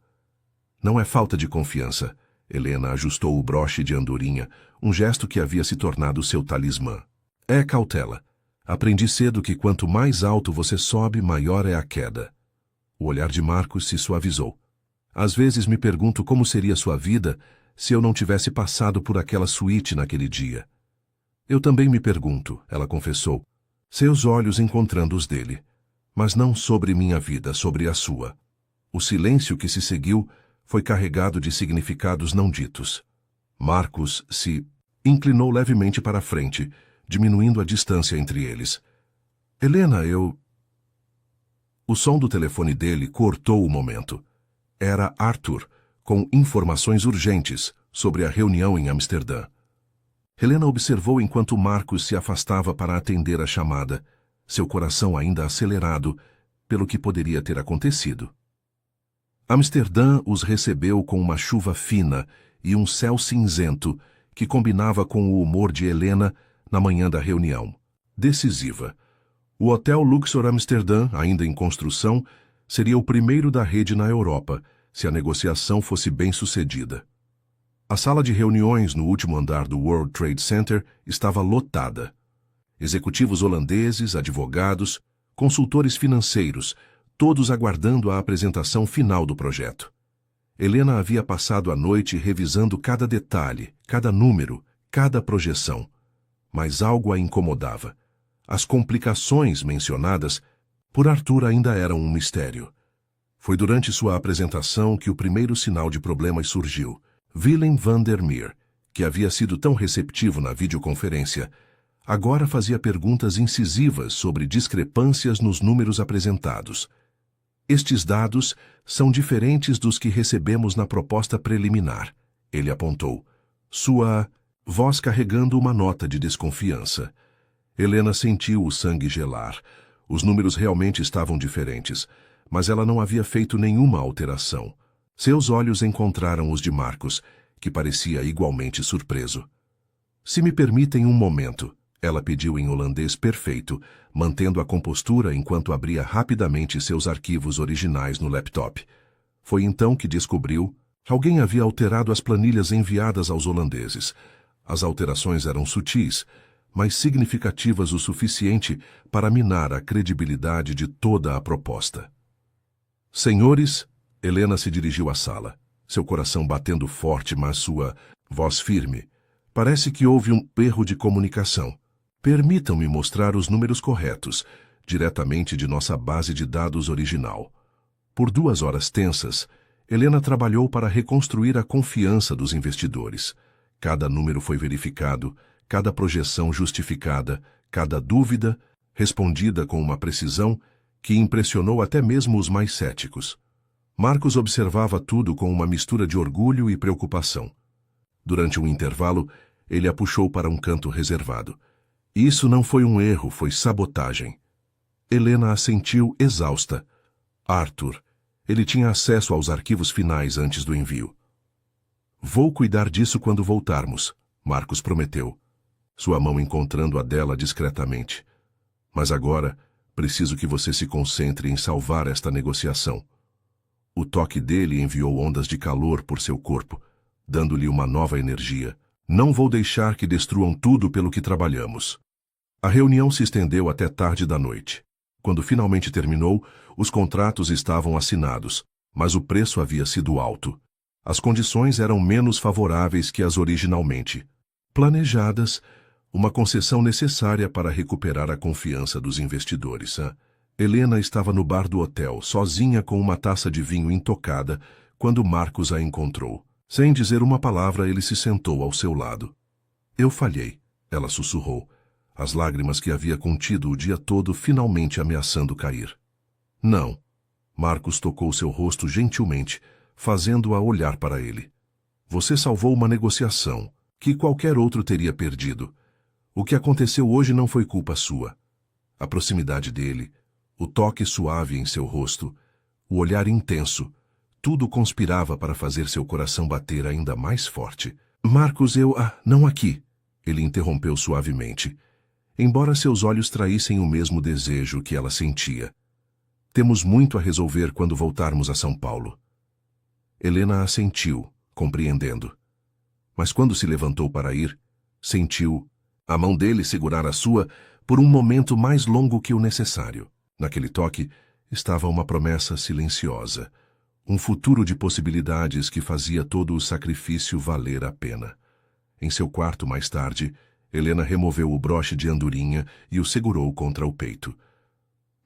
Não é falta de confiança. Helena ajustou o broche de andorinha, um gesto que havia se tornado seu talismã. É cautela. Aprendi cedo que quanto mais alto você sobe, maior é a queda. O olhar de Marcus se suavizou. Às vezes me pergunto como seria sua vida se eu não tivesse passado por aquela suíte naquele dia. Eu também me pergunto, ela confessou, seus olhos encontrando os dele. Mas não sobre minha vida, sobre a sua. O silêncio que se seguiu foi carregado de significados não ditos. Marcus se inclinou levemente para a frente, diminuindo a distância entre eles. Helena, eu... O som do telefone dele cortou o momento. Era Arthur, com informações urgentes sobre a reunião em Amsterdã. Helena observou enquanto Marcus se afastava para atender a chamada, seu coração ainda acelerado pelo que poderia ter acontecido. Amsterdã os recebeu com uma chuva fina e um céu cinzento que combinava com o humor de Helena na manhã da reunião. Decisiva. O Hotel Luxor Amsterdã, ainda em construção, seria o primeiro da rede na Europa, se a negociação fosse bem-sucedida. A sala de reuniões no último andar do World Trade Center estava lotada. Executivos holandeses, advogados, consultores financeiros, todos aguardando a apresentação final do projeto. Helena havia passado a noite revisando cada detalhe, cada número, cada projeção. Mas algo a incomodava. As complicações mencionadas por Arthur ainda eram um mistério. Foi durante sua apresentação que o primeiro sinal de problemas surgiu. Willem van der Meer, que havia sido tão receptivo na videoconferência, agora fazia perguntas incisivas sobre discrepâncias nos números apresentados. Estes dados são diferentes dos que recebemos na proposta preliminar, ele apontou, sua voz carregando uma nota de desconfiança. Helena sentiu o sangue gelar. Os números realmente estavam diferentes, mas ela não havia feito nenhuma alteração. Seus olhos encontraram os de Marcus, que parecia igualmente surpreso. Se me permitem um momento, ela pediu em holandês perfeito, mantendo a compostura enquanto abria rapidamente seus arquivos originais no laptop. Foi então que descobriu que alguém havia alterado as planilhas enviadas aos holandeses. As alterações eram sutis, mas significativas o suficiente para minar a credibilidade de toda a proposta. Senhores, Helena se dirigiu à sala, seu coração batendo forte, mas sua voz firme. Parece que houve um erro de comunicação. Permitam-me mostrar os números corretos, diretamente de nossa base de dados original. Por 2 horas tensas, Helena trabalhou para reconstruir a confiança dos investidores. Cada número foi verificado, cada projeção justificada, cada dúvida respondida com uma precisão que impressionou até mesmo os mais céticos. Marcus observava tudo com uma mistura de orgulho e preocupação. Durante um intervalo, ele a puxou para um canto reservado. Isso não foi um erro, foi sabotagem. Helena assentiu exausta. Arthur. Ele tinha acesso aos arquivos finais antes do envio. Vou cuidar disso quando voltarmos, Marcus prometeu, sua mão encontrando a dela discretamente. Mas agora, preciso que você se concentre em salvar esta negociação. O toque dele enviou ondas de calor por seu corpo, dando-lhe uma nova energia. Não vou deixar que destruam tudo pelo que trabalhamos. A reunião se estendeu até tarde da noite. Quando finalmente terminou, os contratos estavam assinados, mas o preço havia sido alto. As condições eram menos favoráveis que as originalmente planejadas, uma concessão necessária para recuperar a confiança dos investidores. Helena estava no bar do hotel, sozinha com uma taça de vinho intocada, quando Marcus a encontrou. Sem dizer uma palavra, ele se sentou ao seu lado. Eu falhei, ela sussurrou, as lágrimas que havia contido o dia todo finalmente ameaçando cair. Não. Marcus tocou seu rosto gentilmente, fazendo-a olhar para ele. Você salvou uma negociação, que qualquer outro teria perdido. O que aconteceu hoje não foi culpa sua. A proximidade dele, o toque suave em seu rosto, o olhar intenso, tudo conspirava para fazer seu coração bater ainda mais forte. Marcus, não aqui, ele interrompeu suavemente, embora seus olhos traíssem o mesmo desejo que ela sentia. Temos muito a resolver quando voltarmos a São Paulo. Helena assentiu, compreendendo. Mas quando se levantou para ir, sentiu a mão dele segurar a sua por um momento mais longo que o necessário. Naquele toque estava uma promessa silenciosa, um futuro de possibilidades que fazia todo o sacrifício valer a pena. Em seu quarto mais tarde, Helena removeu o broche de andorinha e o segurou contra o peito.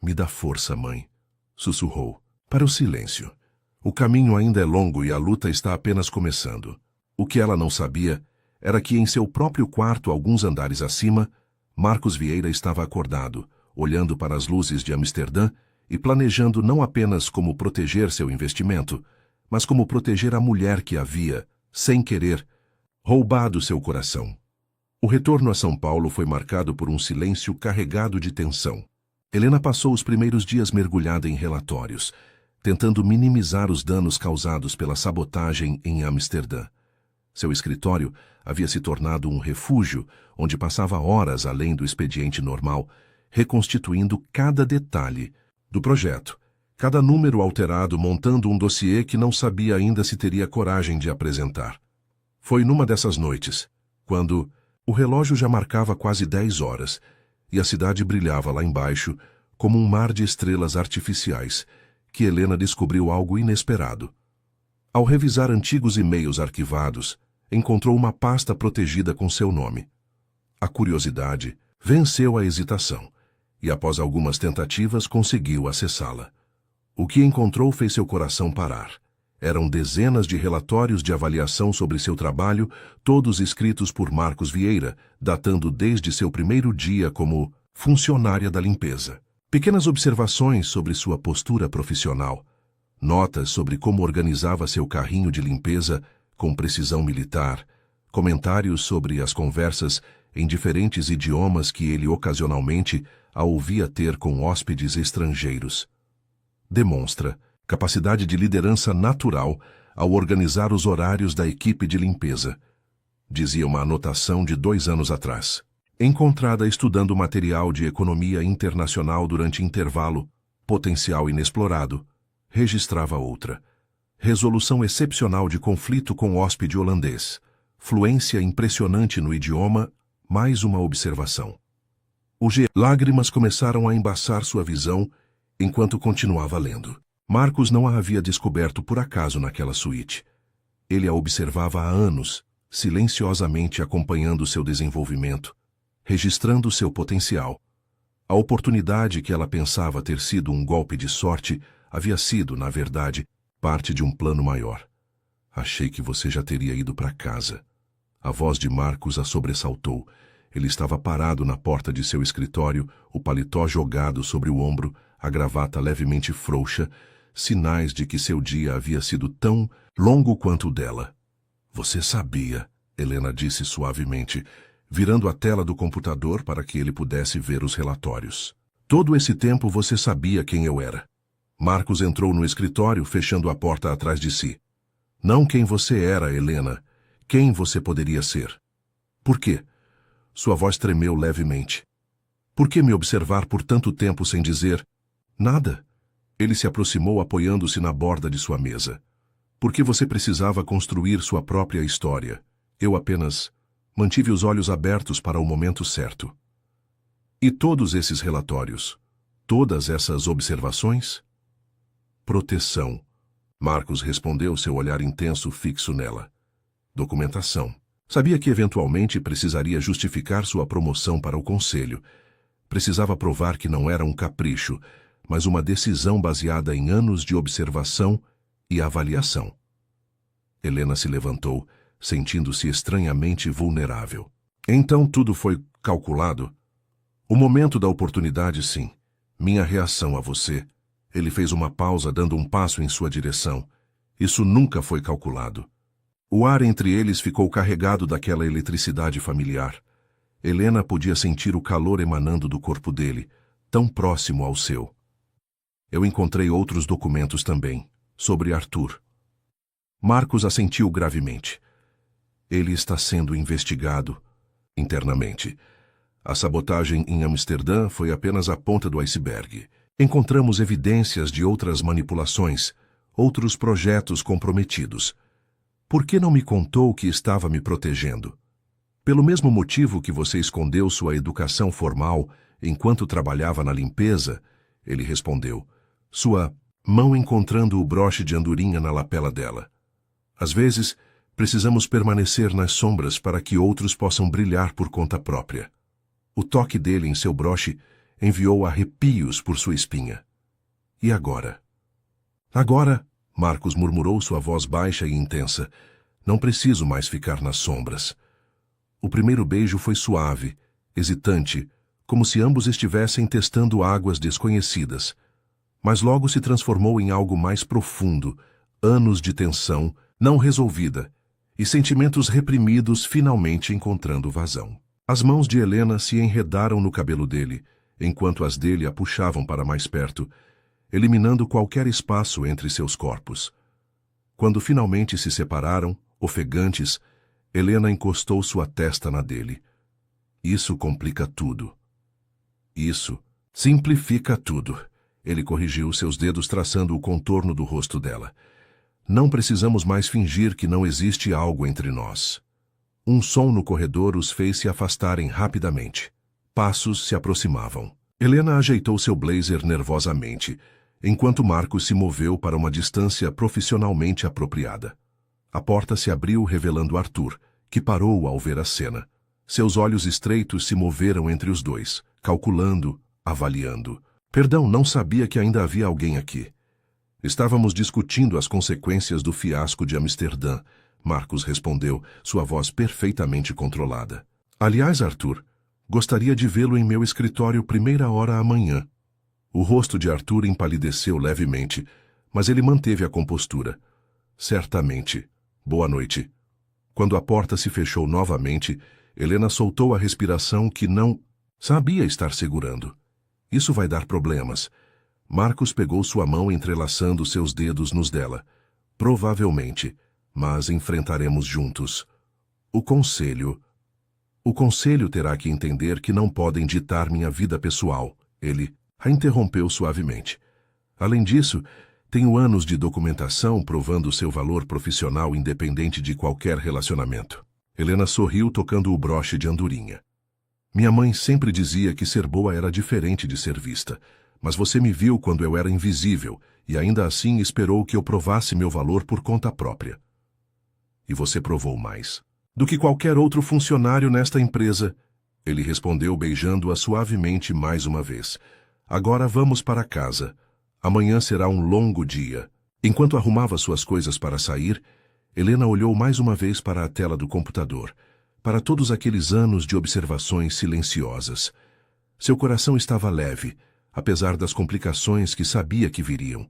Me dá força, mãe, sussurrou, para o silêncio. O caminho ainda é longo e a luta está apenas começando. O que ela não sabia era que em seu próprio quarto, alguns andares acima, Marcos Vieira estava acordado, olhando para as luzes de Amsterdã e planejando não apenas como proteger seu investimento, mas como proteger a mulher que havia, sem querer, roubado seu coração. O retorno a São Paulo foi marcado por um silêncio carregado de tensão. Helena passou os primeiros dias mergulhada em relatórios, tentando minimizar os danos causados pela sabotagem em Amsterdã. Seu escritório havia se tornado um refúgio onde passava horas além do expediente normal, reconstituindo cada detalhe do projeto, cada número alterado, montando um dossiê que não sabia ainda se teria coragem de apresentar. Foi numa dessas noites, quando o relógio já marcava quase 10 horas e a cidade brilhava lá embaixo como um mar de estrelas artificiais, que Helena descobriu algo inesperado. Ao revisar antigos e-mails arquivados, encontrou uma pasta protegida com seu nome. A curiosidade venceu a hesitação e, após algumas tentativas, conseguiu acessá-la. O que encontrou fez seu coração parar. Eram dezenas de relatórios de avaliação sobre seu trabalho, todos escritos por Marcos Vieira, datando desde seu primeiro dia como funcionária da limpeza. Pequenas observações sobre sua postura profissional, notas sobre como organizava seu carrinho de limpeza com precisão militar, comentários sobre as conversas em diferentes idiomas que ele ocasionalmente a ouvia ter com hóspedes estrangeiros. Demonstra capacidade de liderança natural ao organizar os horários da equipe de limpeza, dizia uma anotação de 2 anos atrás. Encontrada estudando material de economia internacional durante intervalo, potencial inexplorado, registrava outra. Resolução excepcional de conflito com hóspede holandês, fluência impressionante no idioma, mais uma observação. Lágrimas começaram a embaçar sua visão enquanto continuava lendo. Marcos não a havia descoberto por acaso naquela suíte. Ele a observava há anos, silenciosamente acompanhando seu desenvolvimento, registrando seu potencial. A oportunidade que ela pensava ter sido um golpe de sorte havia sido, na verdade, parte de um plano maior. Achei que você já teria ido para casa. A voz de Marcos a sobressaltou. Ele estava parado na porta de seu escritório, o paletó jogado sobre o ombro, a gravata levemente frouxa, sinais de que seu dia havia sido tão longo quanto o dela. Você sabia, Helena disse suavemente, virando a tela do computador para que ele pudesse ver os relatórios. Todo esse tempo você sabia quem eu era. Marcos entrou no escritório, fechando a porta atrás de si. Não quem você era, Helena. Quem você poderia ser. Por quê? Sua voz tremeu levemente. Por que me observar por tanto tempo sem dizer nada? Ele se aproximou apoiando-se na borda de sua mesa. Por que você precisava construir sua própria história? Eu apenas mantive os olhos abertos para o momento certo. E todos esses relatórios? Todas essas observações? Proteção. Marcos respondeu, seu olhar intenso fixo nela. Documentação. Sabia que eventualmente precisaria justificar sua promoção para o conselho. Precisava provar que não era um capricho, mas uma decisão baseada em anos de observação e avaliação. Helena se levantou, sentindo-se estranhamente vulnerável. Então tudo foi calculado? O momento da oportunidade, sim. Minha reação a você. Ele fez uma pausa, dando um passo em sua direção. Isso nunca foi calculado. O ar entre eles ficou carregado daquela eletricidade familiar. Helena podia sentir o calor emanando do corpo dele, tão próximo ao seu. Eu encontrei outros documentos também, sobre Arthur. Marcos assentiu gravemente. Ele está sendo investigado internamente. A sabotagem em Amsterdã foi apenas a ponta do iceberg. Encontramos evidências de outras manipulações, outros projetos comprometidos. Por que não me contou que estava me protegendo? Pelo mesmo motivo que você escondeu sua educação formal enquanto trabalhava na limpeza, ele respondeu, sua mão encontrando o broche de andorinha na lapela dela. Às vezes, precisamos permanecer nas sombras para que outros possam brilhar por conta própria. O toque dele em seu broche enviou arrepios por sua espinha. E agora? Agora, Marcos murmurou, sua voz baixa e intensa, não preciso mais ficar nas sombras. O primeiro beijo foi suave, hesitante, como se ambos estivessem testando águas desconhecidas. Mas logo se transformou em algo mais profundo, anos de tensão não resolvida e sentimentos reprimidos finalmente encontrando vazão. As mãos de Helena se enredaram no cabelo dele, enquanto as dele a puxavam para mais perto, eliminando qualquer espaço entre seus corpos. Quando finalmente se separaram, ofegantes, Helena encostou sua testa na dele. Isso complica tudo. Isso simplifica tudo. Ele corrigiu seus dedos traçando o contorno do rosto dela. Não precisamos mais fingir que não existe algo entre nós. Um som no corredor os fez se afastarem rapidamente. Passos se aproximavam. Helena ajeitou seu blazer nervosamente, enquanto Marcos se moveu para uma distância profissionalmente apropriada. A porta se abriu revelando Arthur, que parou ao ver a cena. Seus olhos estreitos se moveram entre os dois, calculando, avaliando. Perdão, não sabia que ainda havia alguém aqui. Estávamos discutindo as consequências do fiasco de Amsterdã, Marcos respondeu, sua voz perfeitamente controlada. Aliás, Arthur, gostaria de vê-lo em meu escritório primeira hora amanhã. O rosto de Arthur empalideceu levemente, mas ele manteve a compostura. Certamente. Boa noite. Quando a porta se fechou novamente, Helena soltou a respiração que não sabia estar segurando. Isso vai dar problemas. Marcos pegou sua mão entrelaçando seus dedos nos dela. Provavelmente, mas enfrentaremos juntos. O conselho terá que entender que não podem ditar minha vida pessoal. Ele a interrompeu suavemente. Além disso, tenho anos de documentação provando seu valor profissional independente de qualquer relacionamento. Helena sorriu tocando o broche de andorinha. Minha mãe sempre dizia que ser boa era diferente de ser vista, mas você me viu quando eu era invisível e ainda assim esperou que eu provasse meu valor por conta própria. E você provou mais do que qualquer outro funcionário nesta empresa, ele respondeu beijando-a suavemente mais uma vez. Agora vamos para casa. Amanhã será um longo dia. Enquanto arrumava suas coisas para sair, Helena olhou mais uma vez para a tela do computador, para todos aqueles anos de observações silenciosas. Seu coração estava leve, apesar das complicações que sabia que viriam,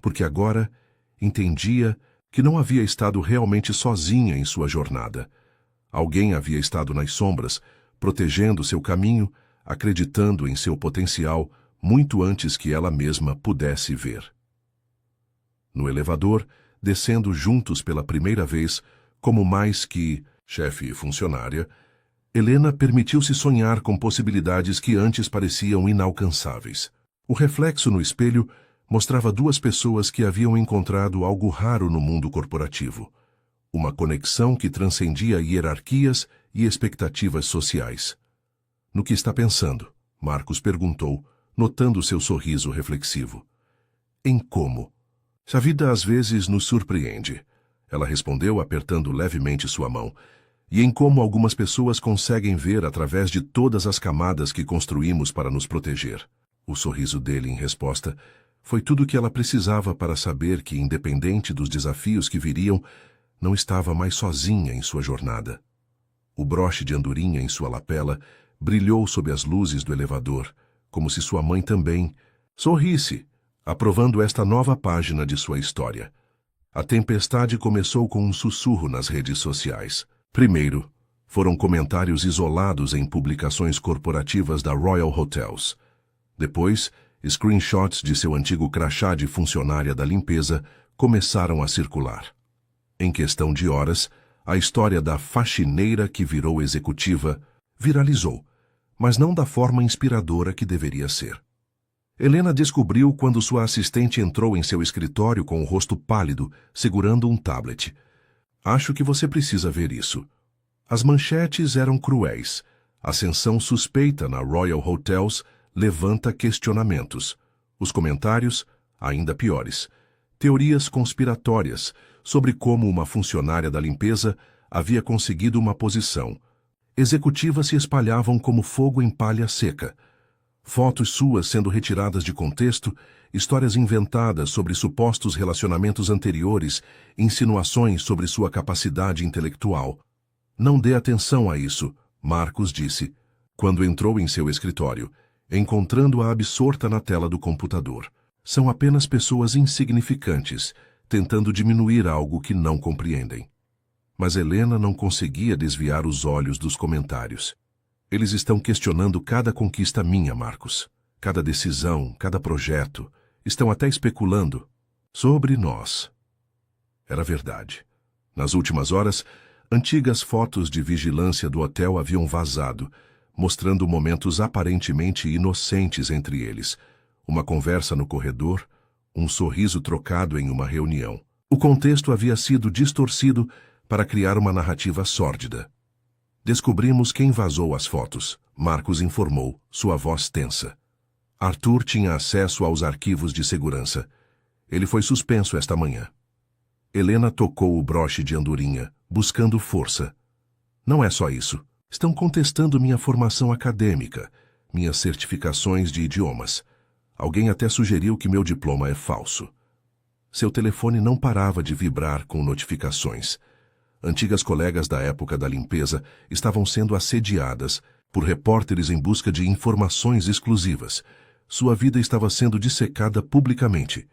porque agora entendia que não havia estado realmente sozinha em sua jornada. Alguém havia estado nas sombras, protegendo seu caminho, acreditando em seu potencial, muito antes que ela mesma pudesse ver. No elevador, descendo juntos pela primeira vez, como mais que chefe e funcionária, Helena permitiu-se sonhar com possibilidades que antes pareciam inalcançáveis. O reflexo no espelho mostrava duas pessoas que haviam encontrado algo raro no mundo corporativo. Uma conexão que transcendia hierarquias e expectativas sociais. No que está pensando? Marcos perguntou, notando seu sorriso reflexivo. Em como? A vida às vezes nos surpreende, ela respondeu apertando levemente sua mão, e em como algumas pessoas conseguem ver através de todas as camadas que construímos para nos proteger. O sorriso dele em resposta foi tudo o que ela precisava para saber que, independente dos desafios que viriam, não estava mais sozinha em sua jornada. O broche de andorinha em sua lapela brilhou sob as luzes do elevador, como se sua mãe também sorrisse, aprovando esta nova página de sua história. A tempestade começou com um sussurro nas redes sociais. Primeiro, foram comentários isolados em publicações corporativas da Royal Hotels. Depois, screenshots de seu antigo crachá de funcionária da limpeza começaram a circular. Em questão de horas, a história da faxineira que virou executiva viralizou, mas não da forma inspiradora que deveria ser. Helena descobriu quando sua assistente entrou em seu escritório com o rosto pálido, segurando um tablet. Acho que você precisa ver isso. As manchetes eram cruéis. Ascensão suspeita na Royal Hotels levanta questionamentos. Os comentários, ainda piores. Teorias conspiratórias sobre como uma funcionária da limpeza havia conseguido uma posição. Executivas se espalhavam como fogo em palha seca. Fotos suas sendo retiradas de contexto, histórias inventadas sobre supostos relacionamentos anteriores, insinuações sobre sua capacidade intelectual. Não dê atenção a isso, Marcos disse. quando entrou em seu escritório, encontrando-a absorta na tela do computador. São apenas pessoas insignificantes, tentando diminuir algo que não compreendem. Mas Helena não conseguia desviar os olhos dos comentários. Eles estão questionando cada conquista minha, Marcos. Cada decisão, cada projeto. Estão até especulando sobre nós. Era verdade. Nas últimas horas, antigas fotos de vigilância do hotel haviam vazado, mostrando momentos aparentemente inocentes entre eles. Uma conversa no corredor, um sorriso trocado em uma reunião. O contexto havia sido distorcido para criar uma narrativa sórdida. Descobrimos quem vazou as fotos, Marcos informou, sua voz tensa. Arthur tinha acesso aos arquivos de segurança. Ele foi suspenso esta manhã. Helena tocou o broche de andorinha, buscando força. Não é só isso. Estão contestando minha formação acadêmica, minhas certificações de idiomas. Alguém até sugeriu que meu diploma é falso. Seu telefone não parava de vibrar com notificações. Antigas colegas da época da limpeza estavam sendo assediadas por repórteres em busca de informações exclusivas. Sua vida estava sendo dissecada publicamente.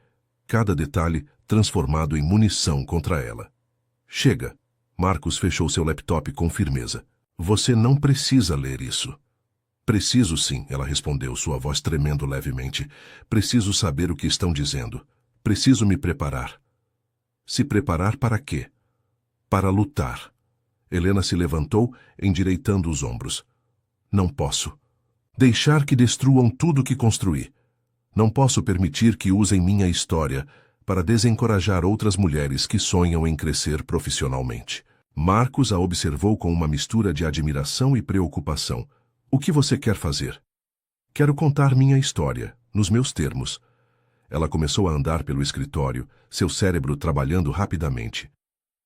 Cada detalhe transformado em munição contra ela. Chega. Marcos fechou seu laptop com firmeza. Você não precisa ler isso. Preciso sim, ela respondeu, sua voz tremendo levemente. Preciso saber o que estão dizendo. Preciso me preparar. Se preparar para quê? Para lutar. Helena se levantou, endireitando os ombros. Não posso. Deixar que destruam tudo que construí. Não posso permitir que usem minha história para desencorajar outras mulheres que sonham em crescer profissionalmente. Marcos a observou com uma mistura de admiração e preocupação. O que você quer fazer? Quero contar minha história, nos meus termos. Ela começou a andar pelo escritório, seu cérebro trabalhando rapidamente.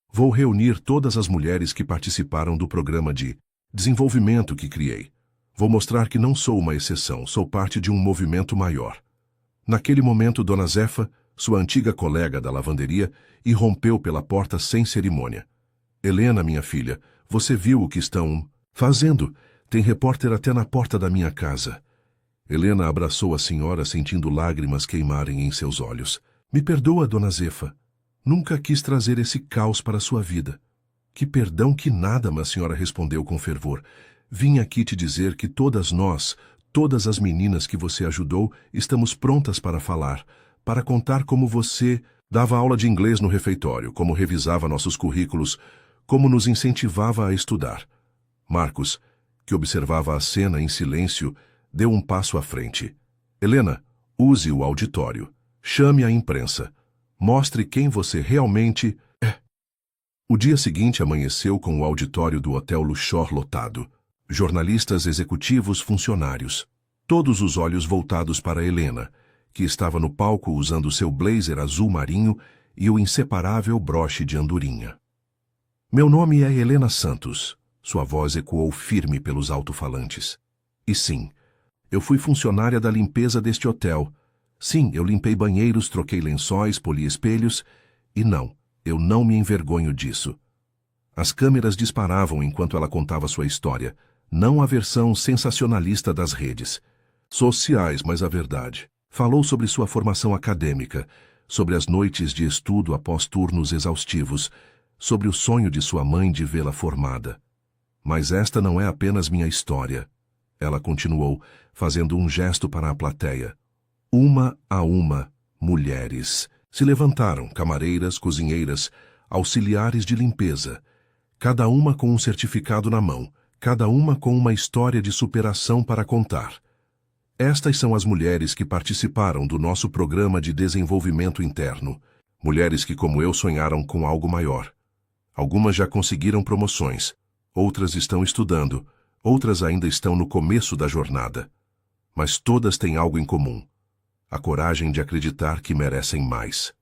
Vou reunir todas as mulheres que participaram do programa de desenvolvimento que criei. Vou mostrar que não sou uma exceção, sou parte de um movimento maior. Naquele momento, Dona Zefa, sua antiga colega da lavanderia, irrompeu pela porta sem cerimônia. Helena, minha filha, você viu o que estão fazendo? Tem repórter até na porta da minha casa. Helena abraçou a senhora sentindo lágrimas queimarem em seus olhos. Me perdoa, Dona Zefa. Nunca quis trazer esse caos para sua vida. Que perdão que nada, mas a senhora respondeu com fervor. Vim aqui te dizer que todas nós, todas as meninas que você ajudou, estamos prontas para falar, para contar como você dava aula de inglês no refeitório, como revisava nossos currículos, como nos incentivava a estudar. Marcos, que observava a cena em silêncio, deu um passo à frente. Helena, use o auditório. Chame a imprensa. Mostre quem você realmente é. O dia seguinte amanheceu com o auditório do Hotel Luxor lotado. Jornalistas, executivos, funcionários. Todos os olhos voltados para Helena, que estava no palco usando seu blazer azul marinho e o inseparável broche de andorinha. Meu nome é Helena Santos. Sua voz ecoou firme pelos alto-falantes. E sim, eu fui funcionária da limpeza deste hotel. Sim, eu limpei banheiros, troquei lençóis, poli espelhos. E não, eu não me envergonho disso. As câmeras disparavam enquanto ela contava sua história, não a versão sensacionalista das redes sociais, mas a verdade. Falou sobre sua formação acadêmica, sobre as noites de estudo após turnos exaustivos, sobre o sonho de sua mãe de vê-la formada. Mas esta não é apenas minha história. Ela continuou, fazendo um gesto para a plateia. Uma a uma, mulheres se levantaram, camareiras, cozinheiras, auxiliares de limpeza, cada uma com um certificado na mão, cada uma com uma história de superação para contar. Estas são as mulheres que participaram do nosso programa de desenvolvimento interno, mulheres que, como eu, sonharam com algo maior. Algumas já conseguiram promoções, outras estão estudando, outras ainda estão no começo da jornada. Mas todas têm algo em comum: a coragem de acreditar que merecem mais.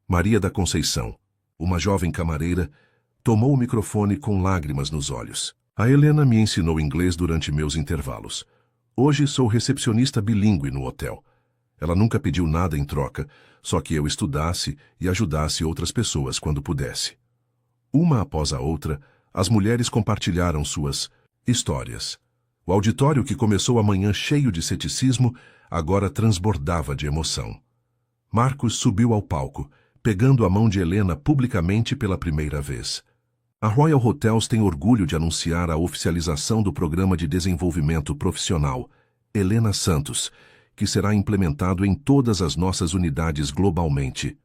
Maria da Conceição, uma jovem camareira, tomou o microfone com lágrimas nos olhos. A Helena me ensinou inglês durante meus intervalos. Hoje sou recepcionista bilíngue no hotel. Ela nunca pediu nada em troca, só que eu estudasse e ajudasse outras pessoas quando pudesse. Uma após a outra, As mulheres compartilharam suas histórias. O auditório, que começou a manhã cheio de ceticismo, agora transbordava de emoção. Marcos subiu ao palco, pegando a mão de Helena publicamente pela primeira vez. A Royal Hotels tem orgulho de anunciar a oficialização do Programa de Desenvolvimento Profissional, Helena Santos, que será implementado em todas as nossas unidades globalmente.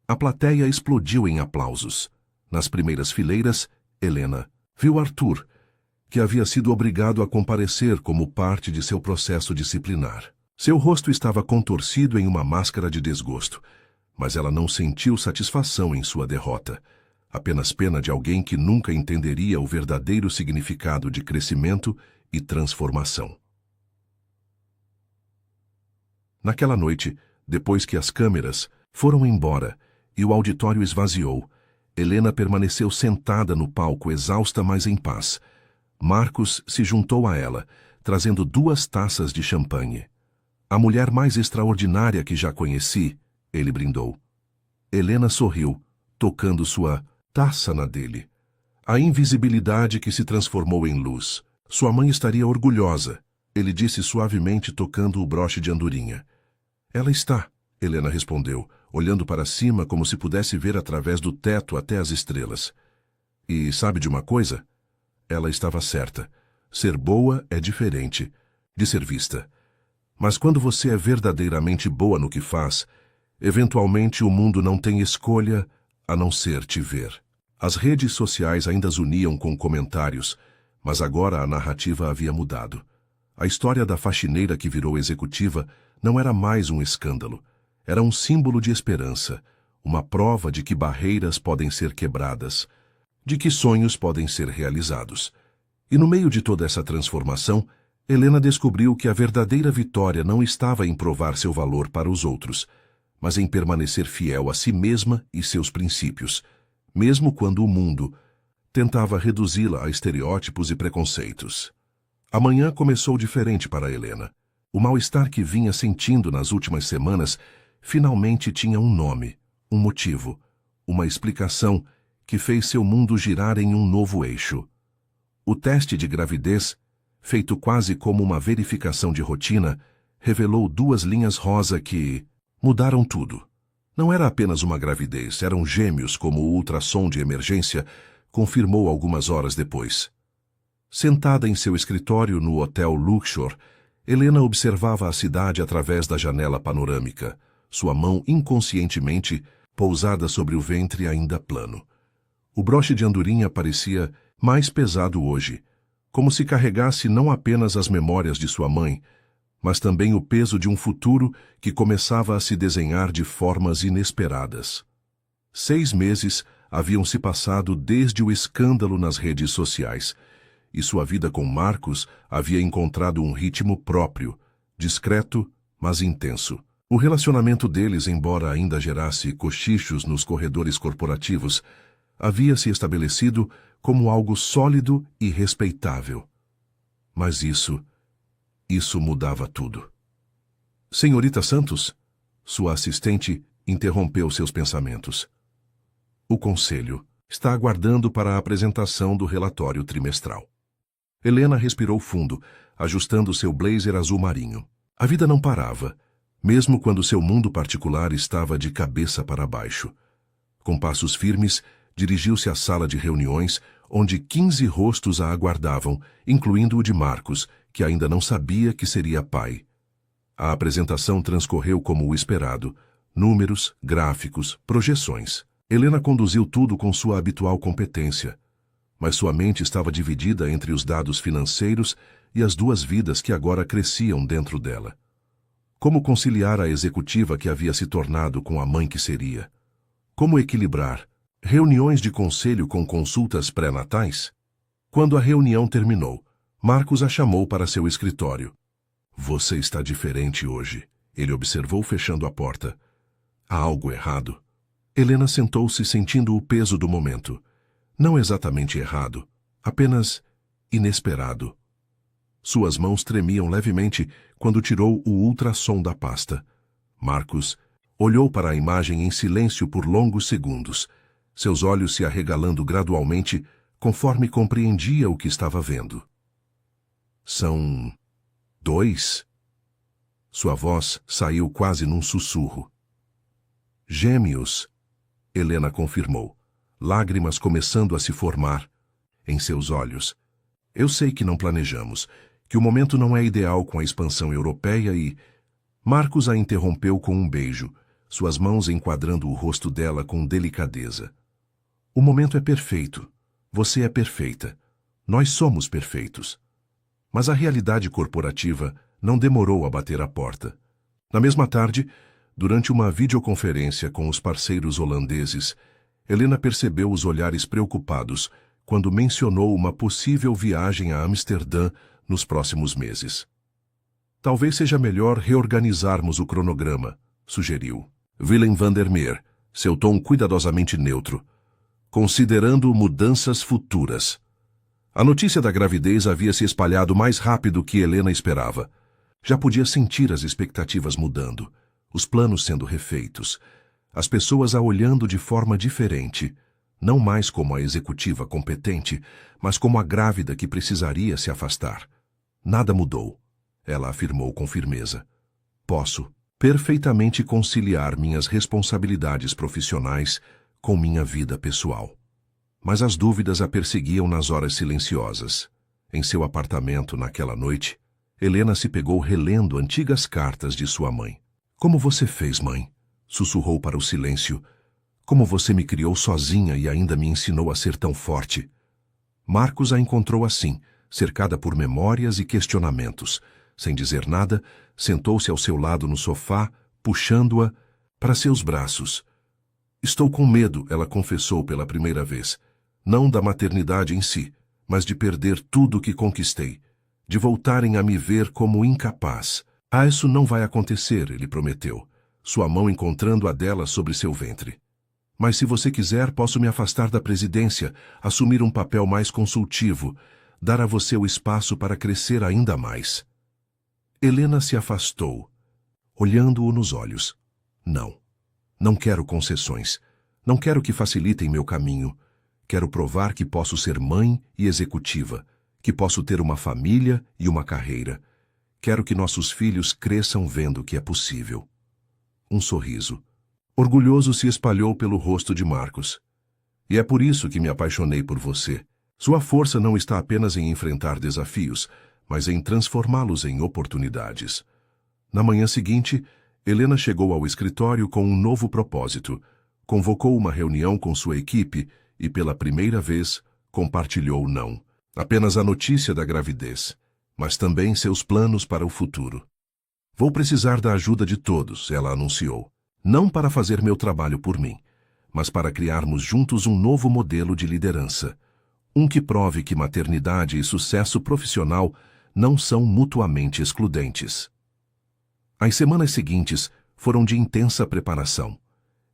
A plateia explodiu em aplausos. Nas primeiras fileiras, Helena viu Arthur, que havia sido obrigado a comparecer como parte de seu processo disciplinar. Seu rosto estava contorcido em uma máscara de desgosto, mas ela não sentiu satisfação em sua derrota, apenas pena de alguém que nunca entenderia o verdadeiro significado de crescimento e transformação. Naquela noite, depois que as câmeras foram embora e o auditório esvaziou, Helena permaneceu sentada no palco, exausta, mas em paz. Marcos se juntou a ela, trazendo 2 taças de champanhe. A mulher mais extraordinária que já conheci, ele brindou. Helena sorriu, tocando sua taça na dele. A invisibilidade que se transformou em luz. Sua mãe estaria orgulhosa, ele disse suavemente, tocando o broche de andorinha. Ela está, Helena respondeu, olhando para cima como se pudesse ver através do teto até as estrelas. E sabe de uma coisa? Ela estava certa. Ser boa é diferente de ser vista. Mas quando você é verdadeiramente boa no que faz, eventualmente o mundo não tem escolha a não ser te ver. As redes sociais ainda as uniam com comentários, mas agora a narrativa havia mudado. A história da faxineira que virou executiva não era mais um escândalo. Era um símbolo de esperança, uma prova de que barreiras podem ser quebradas, de que sonhos podem ser realizados. E no meio de toda essa transformação, Helena descobriu que a verdadeira vitória não estava em provar seu valor para os outros, mas em permanecer fiel a si mesma e seus princípios, mesmo quando o mundo tentava reduzi-la a estereótipos e preconceitos. A manhã começou diferente para Helena. O mal-estar que vinha sentindo nas últimas semanas finalmente tinha um nome, um motivo, uma explicação que fez seu mundo girar em um novo eixo. O teste de gravidez, feito quase como uma verificação de rotina, revelou 2 linhas rosa que mudaram tudo. Não era apenas uma gravidez, eram gêmeos, como o ultrassom de emergência confirmou algumas horas depois. Sentada em seu escritório no Hotel Luxor, Helena observava a cidade através da janela panorâmica, sua mão inconscientemente pousada sobre o ventre ainda plano. O broche de andorinha parecia mais pesado hoje, como se carregasse não apenas as memórias de sua mãe, mas também o peso de um futuro que começava a se desenhar de formas inesperadas. 6 meses haviam se passado desde o escândalo nas redes sociais, e sua vida com Marcos havia encontrado um ritmo próprio, discreto, mas intenso. O relacionamento deles, embora ainda gerasse cochichos nos corredores corporativos, havia se estabelecido como algo sólido e respeitável. Mas isso mudava tudo. Senhorita Santos, sua assistente interrompeu seus pensamentos. O conselho está aguardando para a apresentação do relatório trimestral. Helena respirou fundo, ajustando seu blazer azul marinho. A vida não parava, mesmo quando seu mundo particular estava de cabeça para baixo. Com passos firmes, dirigiu-se à sala de reuniões, onde 15 rostos a aguardavam, incluindo o de Marcos, que ainda não sabia que seria pai. A apresentação transcorreu como o esperado. Números, gráficos, projeções. Helena conduziu tudo com sua habitual competência, mas sua mente estava dividida entre os dados financeiros e as 2 vidas que agora cresciam dentro dela. Como conciliar a executiva que havia se tornado com a mãe que seria? Como equilibrar reuniões de conselho com consultas pré-natais? Quando a reunião terminou, Marcos a chamou para seu escritório. Você está diferente hoje, ele observou fechando a porta. Há algo errado? Helena sentou-se sentindo o peso do momento. Não exatamente errado, apenas inesperado. Suas mãos tremiam levemente quando tirou o ultrassom da pasta. Marcos olhou para a imagem em silêncio por longos segundos, seus olhos se arregalando gradualmente conforme compreendia o que estava vendo. São 2? Sua voz saiu quase num sussurro. Gêmeos, Helena confirmou, lágrimas começando a se formar em seus olhos. Eu sei que não planejamos, que o momento não é ideal com a expansão europeia e... Marcos a interrompeu com um beijo, suas mãos enquadrando o rosto dela com delicadeza. O momento é perfeito. Você é perfeita. Nós somos perfeitos. Mas a realidade corporativa não demorou a bater à porta. Na mesma tarde, durante uma videoconferência com os parceiros holandeses, Helena percebeu os olhares preocupados quando mencionou uma possível viagem a Amsterdã nos próximos meses. Talvez seja melhor reorganizarmos o cronograma, sugeriu. Willem van der Meer, seu tom cuidadosamente neutro, considerando mudanças futuras. A notícia da gravidez havia se espalhado mais rápido que Helena esperava. Já podia sentir as expectativas mudando, os planos sendo refeitos, as pessoas a olhando de forma diferente, não mais como a executiva competente, mas como a grávida que precisaria se afastar. Nada mudou, ela afirmou com firmeza. Posso perfeitamente conciliar minhas responsabilidades profissionais com minha vida pessoal. Mas as dúvidas a perseguiam nas horas silenciosas. Em seu apartamento naquela noite, Helena se pegou relendo antigas cartas de sua mãe. Como você fez, mãe? Sussurrou para o silêncio. Como você me criou sozinha e ainda me ensinou a ser tão forte? Marcos a encontrou assim, cercada por memórias e questionamentos. Sem dizer nada, sentou-se ao seu lado no sofá, puxando-a para seus braços. Estou com medo, ela confessou pela primeira vez. Não da maternidade em si, mas de perder tudo o que conquistei. De voltarem a me ver como incapaz. Ah, isso não vai acontecer, ele prometeu, sua mão encontrando a dela sobre seu ventre. Mas se você quiser, posso me afastar da presidência, assumir um papel mais consultivo, dar a você o espaço para crescer ainda mais. Helena se afastou, olhando-o nos olhos. Não. Não quero concessões. Não quero que facilitem meu caminho. Quero provar que posso ser mãe e executiva, que posso ter uma família e uma carreira. Quero que nossos filhos cresçam vendo que é possível. Um sorriso orgulhoso se espalhou pelo rosto de Marcos. E é por isso que me apaixonei por você. Sua força não está apenas em enfrentar desafios, mas em transformá-los em oportunidades. Na manhã seguinte, Helena chegou ao escritório com um novo propósito. Convocou uma reunião com sua equipe e, pela primeira vez, compartilhou não apenas a notícia da gravidez, mas também seus planos para o futuro. Vou precisar da ajuda de todos, ela anunciou. Não para fazer meu trabalho por mim, mas para criarmos juntos um novo modelo de liderança. Um que prove que maternidade e sucesso profissional não são mutuamente excludentes. As semanas seguintes foram de intensa preparação.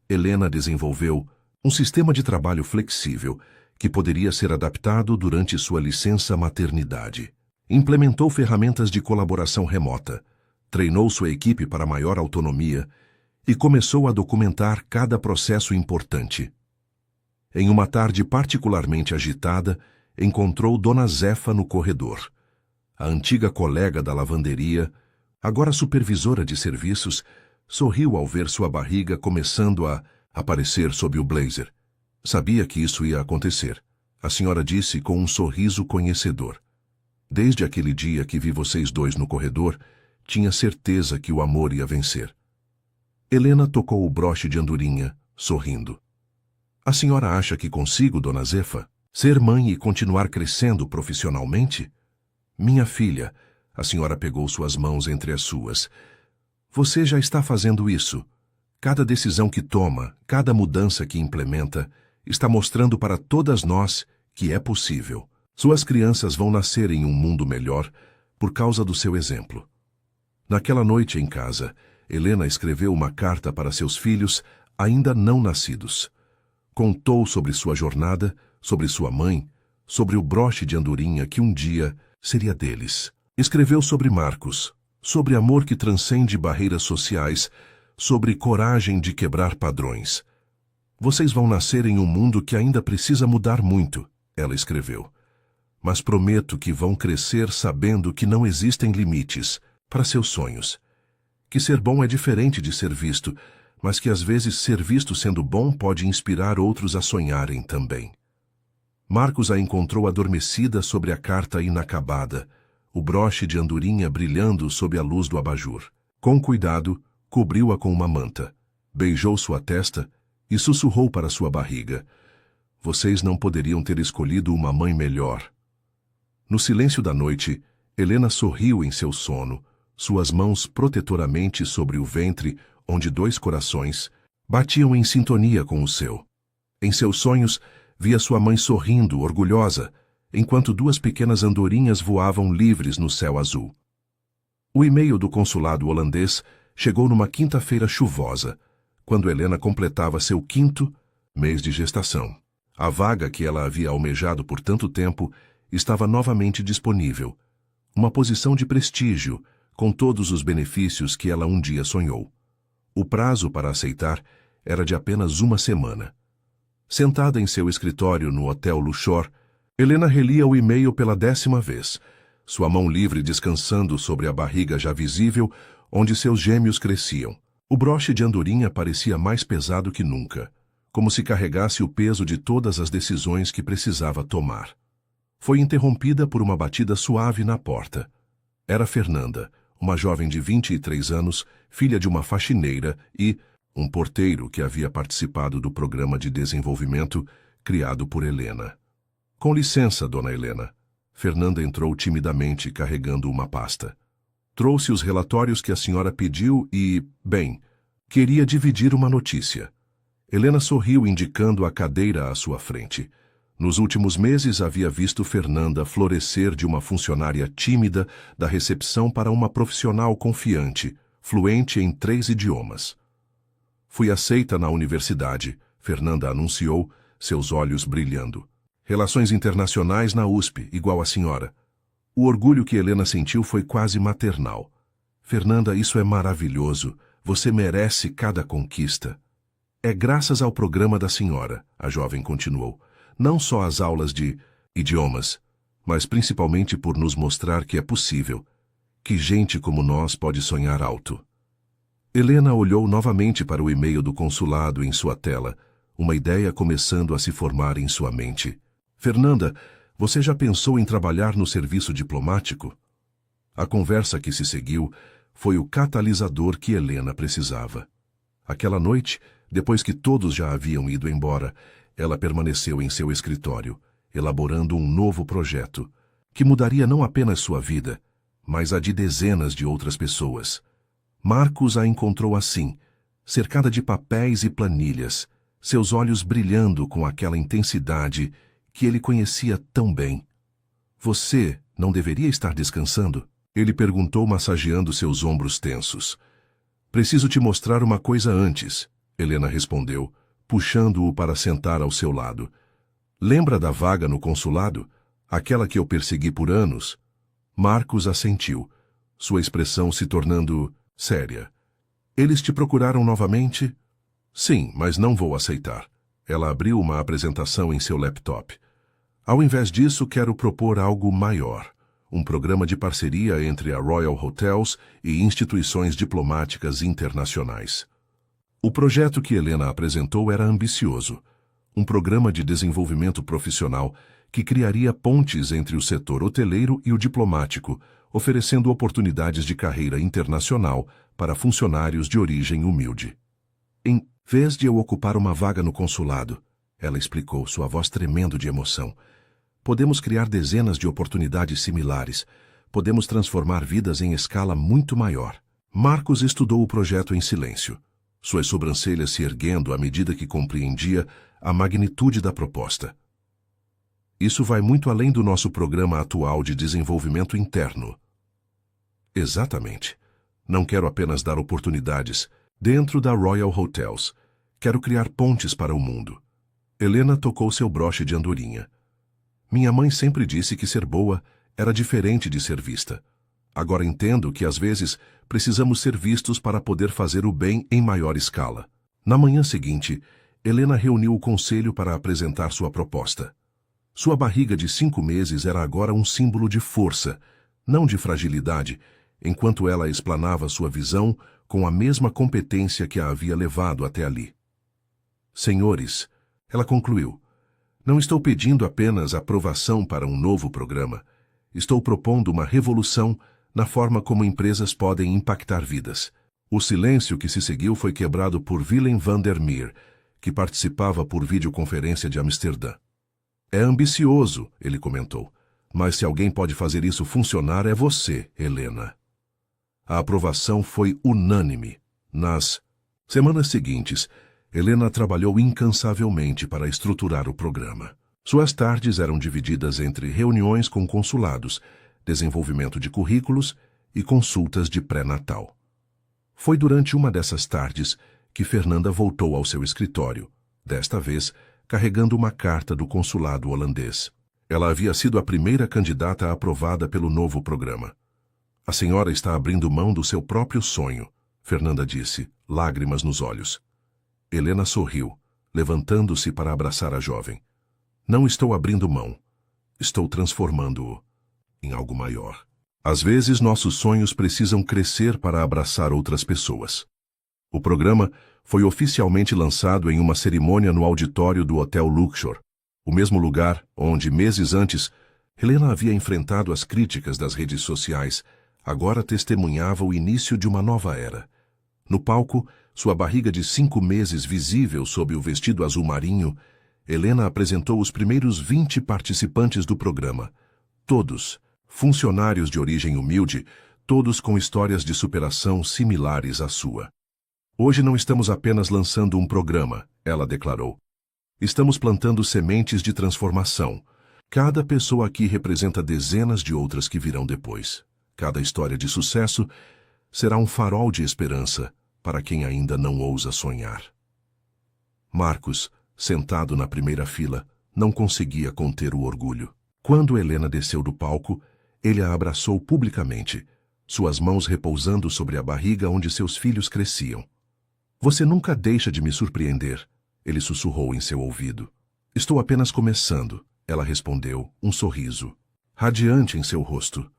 Helena desenvolveu um sistema de trabalho flexível que poderia ser adaptado durante sua licença maternidade. Implementou ferramentas de colaboração remota, treinou sua equipe para maior autonomia e começou a documentar cada processo importante. Em uma tarde particularmente agitada, encontrou Dona Zefa no corredor. A antiga colega da lavanderia, agora supervisora de serviços, sorriu ao ver sua barriga começando a aparecer sob o blazer. Sabia que isso ia acontecer, a senhora disse com um sorriso conhecedor. Desde aquele dia que vi vocês dois no corredor, tinha certeza que o amor ia vencer. Helena tocou o broche de andorinha, sorrindo. A senhora acha que consigo, Dona Zefa, ser mãe e continuar crescendo profissionalmente? Minha filha, a senhora pegou suas mãos entre as suas. Você já está fazendo isso. Cada decisão que toma, cada mudança que implementa, está mostrando para todas nós que é possível. Suas crianças vão nascer em um mundo melhor por causa do seu exemplo. Naquela noite em casa, Helena escreveu uma carta para seus filhos ainda não nascidos. Contou sobre sua jornada, sobre sua mãe, sobre o broche de andorinha que um dia seria deles. Escreveu sobre Marcos, sobre amor que transcende barreiras sociais, sobre coragem de quebrar padrões. Vocês vão nascer em um mundo que ainda precisa mudar muito, ela escreveu. Mas prometo que vão crescer sabendo que não existem limites para seus sonhos. Que ser bom é diferente de ser visto, mas que às vezes ser visto sendo bom pode inspirar outros a sonharem também. Marcos a encontrou adormecida sobre a carta inacabada, o broche de andorinha brilhando sob a luz do abajur. Com cuidado, cobriu-a com uma manta, beijou sua testa e sussurrou para sua barriga. Vocês não poderiam ter escolhido uma mãe melhor. No silêncio da noite, Helena sorriu em seu sono, suas mãos protetoramente sobre o ventre, onde 2 corações batiam em sintonia com o seu. Em seus sonhos, via sua mãe sorrindo, orgulhosa, enquanto 2 pequenas andorinhas voavam livres no céu azul. O e-mail do consulado holandês chegou numa quinta-feira chuvosa, quando Helena completava seu 5º mês de gestação. A vaga que ela havia almejado por tanto tempo estava novamente disponível. Uma posição de prestígio, com todos os benefícios que ela um dia sonhou. O prazo para aceitar era de apenas 1 semana. Sentada em seu escritório no Hotel Luxor, Helena relia o e-mail pela 10ª vez, sua mão livre descansando sobre a barriga já visível, onde seus gêmeos cresciam. O broche de andorinha parecia mais pesado que nunca, como se carregasse o peso de todas as decisões que precisava tomar. Foi interrompida por uma batida suave na porta. Era Fernanda, uma jovem de 23 anos, filha de uma faxineira e um porteiro que havia participado do programa de desenvolvimento criado por Helena. Com licença, dona Helena. Fernanda entrou timidamente, carregando uma pasta. Trouxe os relatórios que a senhora pediu e, bem, queria dividir uma notícia. Helena sorriu, indicando a cadeira à sua frente. Nos últimos meses havia visto Fernanda florescer de uma funcionária tímida da recepção para uma profissional confiante, fluente em 3 idiomas. Fui aceita na universidade, Fernanda anunciou, seus olhos brilhando. Relações internacionais na USP, igual a senhora. O orgulho que Helena sentiu foi quase maternal. Fernanda, isso é maravilhoso. Você merece cada conquista. É graças ao programa da senhora, a jovem continuou. Não só as aulas de idiomas, mas principalmente por nos mostrar que é possível, que gente como nós pode sonhar alto. Helena olhou novamente para o e-mail do consulado em sua tela, uma ideia começando a se formar em sua mente. Fernanda, você já pensou em trabalhar no serviço diplomático? A conversa que se seguiu foi o catalisador que Helena precisava. Aquela noite, depois que todos já haviam ido embora, ela permaneceu em seu escritório, elaborando um novo projeto, que mudaria não apenas sua vida, mas a de dezenas de outras pessoas. Marcos a encontrou assim, cercada de papéis e planilhas, seus olhos brilhando com aquela intensidade que ele conhecia tão bem. Você não deveria estar descansando? Ele perguntou, massageando seus ombros tensos. Preciso te mostrar uma coisa antes, Helena respondeu, puxando-o para sentar ao seu lado. Lembra da vaga no consulado? Aquela que eu persegui por anos? Marcos assentiu, sua expressão se tornando séria. Eles te procuraram novamente? Sim, mas não vou aceitar. Ela abriu uma apresentação em seu laptop. Ao invés disso, quero propor algo maior. Um programa de parceria entre a Royal Hotels e instituições diplomáticas internacionais. O projeto que Helena apresentou era ambicioso. Um programa de desenvolvimento profissional que criaria pontes entre o setor hoteleiro e o diplomático, oferecendo oportunidades de carreira internacional para funcionários de origem humilde. Em vez de eu ocupar uma vaga no consulado, ela explicou, sua voz tremendo de emoção, podemos criar dezenas de oportunidades similares, podemos transformar vidas em escala muito maior. Marcos estudou o projeto em silêncio, suas sobrancelhas se erguendo à medida que compreendia a magnitude da proposta. Isso vai muito além do nosso programa atual de desenvolvimento interno. Exatamente. Não quero apenas dar oportunidades dentro da Royal Hotels. Quero criar pontes para o mundo. Helena tocou seu broche de andorinha. Minha mãe sempre disse que ser boa era diferente de ser vista. Agora entendo que às vezes precisamos ser vistos para poder fazer o bem em maior escala. Na manhã seguinte, Helena reuniu o conselho para apresentar sua proposta. Sua barriga de 5 meses era agora um símbolo de força, não de fragilidade, enquanto ela explanava sua visão com a mesma competência que a havia levado até ali. Senhores, ela concluiu, não estou pedindo apenas aprovação para um novo programa. Estou propondo uma revolução na forma como empresas podem impactar vidas. O silêncio que se seguiu foi quebrado por Willem van der Meer, que participava por videoconferência de Amsterdã. É ambicioso, ele comentou, mas se alguém pode fazer isso funcionar é você, Helena. A aprovação foi unânime. Nas semanas seguintes, Helena trabalhou incansavelmente para estruturar o programa. Suas tardes eram divididas entre reuniões com consulados, desenvolvimento de currículos e consultas de pré-natal. Foi durante uma dessas tardes que Fernanda voltou ao seu escritório, desta vez carregando uma carta do consulado holandês. Ela havia sido a primeira candidata aprovada pelo novo programa. A senhora está abrindo mão do seu próprio sonho, Fernanda disse, lágrimas nos olhos. Helena sorriu, levantando-se para abraçar a jovem. Não estou abrindo mão. Estou transformando-o em algo maior. Às vezes, nossos sonhos precisam crescer para abraçar outras pessoas. O programa foi oficialmente lançado em uma cerimônia no auditório do Hotel Luxor, o mesmo lugar onde, meses antes, Helena havia enfrentado as críticas das redes sociais, agora testemunhava o início de uma nova era. No palco, sua barriga de 5 meses visível sob o vestido azul marinho, Helena apresentou os primeiros 20 participantes do programa. Todos, funcionários de origem humilde, todos com histórias de superação similares à sua. Hoje não estamos apenas lançando um programa, ela declarou. Estamos plantando sementes de transformação. Cada pessoa aqui representa dezenas de outras que virão depois. Cada história de sucesso será um farol de esperança para quem ainda não ousa sonhar. Marcos, sentado na primeira fila, não conseguia conter o orgulho. Quando Helena desceu do palco, ele a abraçou publicamente, suas mãos repousando sobre a barriga onde seus filhos cresciam. Você nunca deixa de me surpreender, ele sussurrou em seu ouvido. Estou apenas começando, ela respondeu, um sorriso radiante em seu rosto.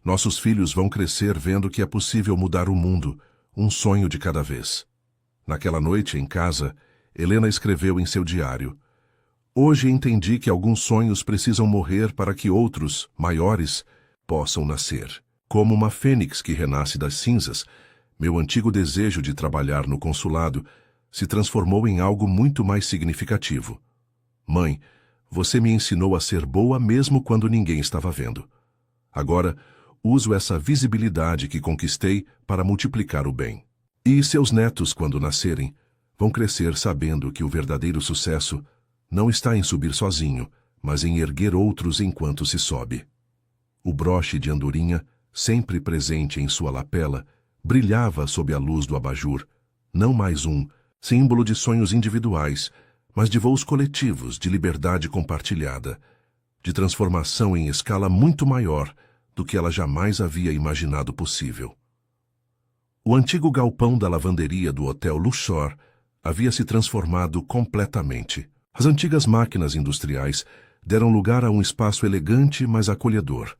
Nossos filhos vão crescer vendo que é possível mudar o mundo, um sonho de cada vez. Naquela noite, em casa, Helena escreveu em seu diário: Hoje entendi que alguns sonhos precisam morrer para que outros, maiores, possam nascer. Como uma fênix que renasce das cinzas, meu antigo desejo de trabalhar no consulado se transformou em algo muito mais significativo. Mãe, você me ensinou a ser boa mesmo quando ninguém estava vendo. Agora, uso essa visibilidade que conquistei para multiplicar o bem. E seus netos, quando nascerem, vão crescer sabendo que o verdadeiro sucesso não está em subir sozinho, mas em erguer outros enquanto se sobe. O broche de andorinha, sempre presente em sua lapela, brilhava sob a luz do abajur, não mais um símbolo de sonhos individuais, mas de voos coletivos, de liberdade compartilhada, de transformação em escala muito maior do que ela jamais havia imaginado possível. O antigo galpão da lavanderia do Hotel Luxor havia se transformado completamente. As antigas máquinas industriais deram lugar a um espaço elegante, mas acolhedor,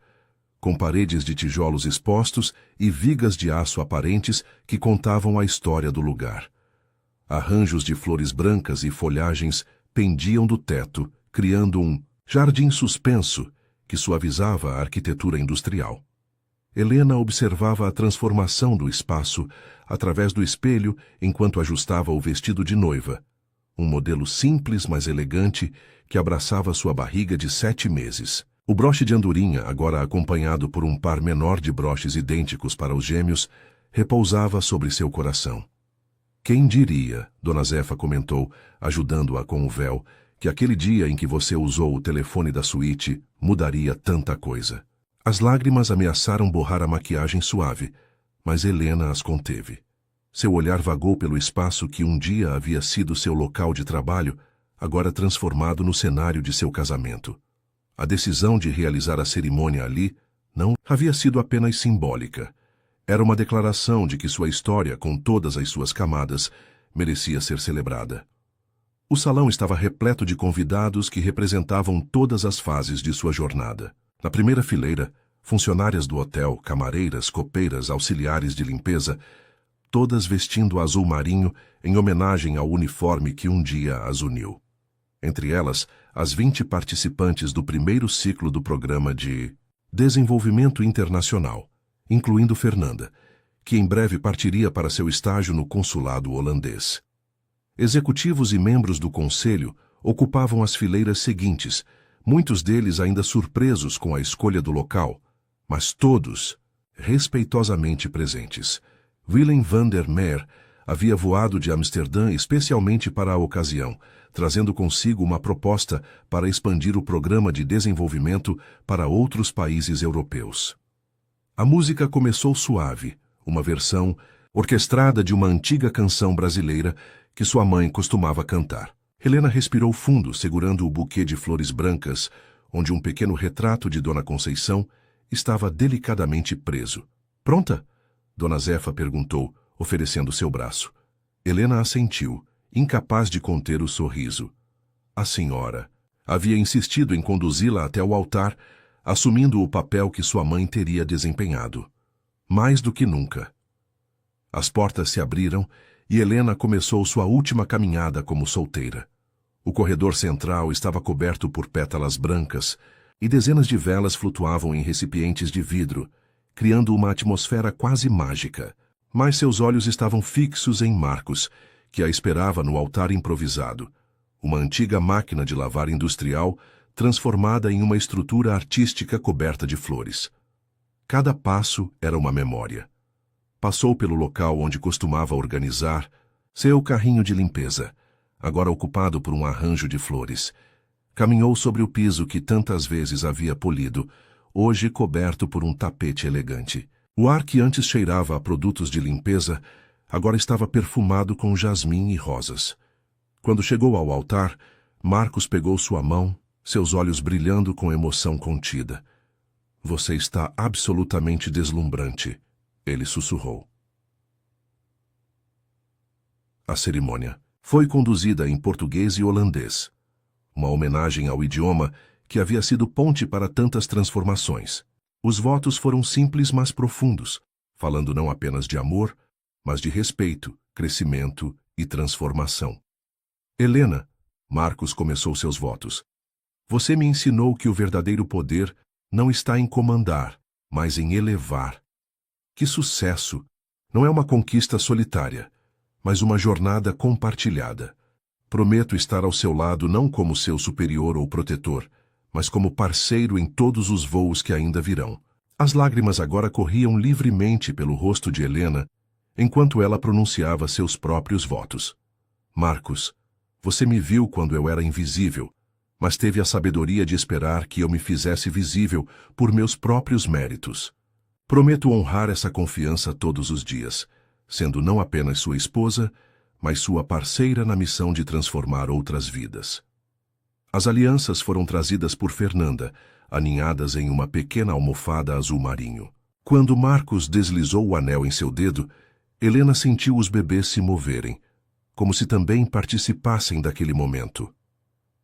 com paredes de tijolos expostos e vigas de aço aparentes que contavam a história do lugar. Arranjos de flores brancas e folhagens pendiam do teto, criando um jardim suspenso que suavizava a arquitetura industrial. Helena observava a transformação do espaço através do espelho enquanto ajustava o vestido de noiva, um modelo simples, mas elegante, que abraçava sua barriga de 7 meses. O broche de andorinha, agora acompanhado por um par menor de broches idênticos para os gêmeos, repousava sobre seu coração. Quem diria, Dona Zefa comentou, ajudando-a com o véu, que aquele dia em que você usou o telefone da suíte mudaria tanta coisa. As lágrimas ameaçaram borrar a maquiagem suave, mas Helena as conteve. Seu olhar vagou pelo espaço que um dia havia sido seu local de trabalho, agora transformado no cenário de seu casamento. A decisão de realizar a cerimônia ali não havia sido apenas simbólica. Era uma declaração de que sua história, com todas as suas camadas, merecia ser celebrada. O salão estava repleto de convidados que representavam todas as fases de sua jornada. Na primeira fileira, funcionárias do hotel, camareiras, copeiras, auxiliares de limpeza, todas vestindo azul marinho em homenagem ao uniforme que um dia as uniu. Entre elas, as 20 participantes do primeiro ciclo do programa de Desenvolvimento Internacional, incluindo Fernanda, que em breve partiria para seu estágio no consulado holandês. Executivos e membros do conselho ocupavam as fileiras seguintes, muitos deles ainda surpresos com a escolha do local, mas todos respeitosamente presentes. Willem van der Meer havia voado de Amsterdã especialmente para a ocasião, trazendo consigo uma proposta para expandir o programa de desenvolvimento para outros países europeus. A música começou suave, uma versão orquestrada de uma antiga canção brasileira que sua mãe costumava cantar. Helena respirou fundo, segurando o buquê de flores brancas, onde um pequeno retrato de Dona Conceição estava delicadamente preso. "Pronta?" Dona Zefa perguntou, oferecendo seu braço. Helena assentiu, incapaz de conter o sorriso. A senhora havia insistido em conduzi-la até o altar, assumindo o papel que sua mãe teria desempenhado. Mais do que nunca. As portas se abriram e Helena começou sua última caminhada como solteira. O corredor central estava coberto por pétalas brancas e dezenas de velas flutuavam em recipientes de vidro, criando uma atmosfera quase mágica. Mas seus olhos estavam fixos em Marcos, que a esperava no altar improvisado, uma antiga máquina de lavar industrial transformada em uma estrutura artística coberta de flores. Cada passo era uma memória. Passou pelo local onde costumava organizar seu carrinho de limpeza, agora ocupado por um arranjo de flores. Caminhou sobre o piso que tantas vezes havia polido, hoje coberto por um tapete elegante. O ar que antes cheirava a produtos de limpeza, agora estava perfumado com jasmim e rosas. Quando chegou ao altar, Marcos pegou sua mão, seus olhos brilhando com emoção contida. "Você está absolutamente deslumbrante", ele sussurrou. A cerimônia foi conduzida em português e holandês, uma homenagem ao idioma que havia sido ponte para tantas transformações. Os votos foram simples, mas profundos, falando não apenas de amor, mas de respeito, crescimento e transformação. "Helena", Marcos começou seus votos, "você me ensinou que o verdadeiro poder não está em comandar, mas em elevar. Que sucesso! Não é uma conquista solitária, mas uma jornada compartilhada. Prometo estar ao seu lado não como seu superior ou protetor, mas como parceiro em todos os voos que ainda virão." As lágrimas agora corriam livremente pelo rosto de Helena, enquanto ela pronunciava seus próprios votos. "Marcos, você me viu quando eu era invisível, mas teve a sabedoria de esperar que eu me fizesse visível por meus próprios méritos. Prometo honrar essa confiança todos os dias, sendo não apenas sua esposa, mas sua parceira na missão de transformar outras vidas." As alianças foram trazidas por Fernanda, aninhadas em uma pequena almofada azul marinho. Quando Marcos deslizou o anel em seu dedo, Helena sentiu os bebês se moverem, como se também participassem daquele momento.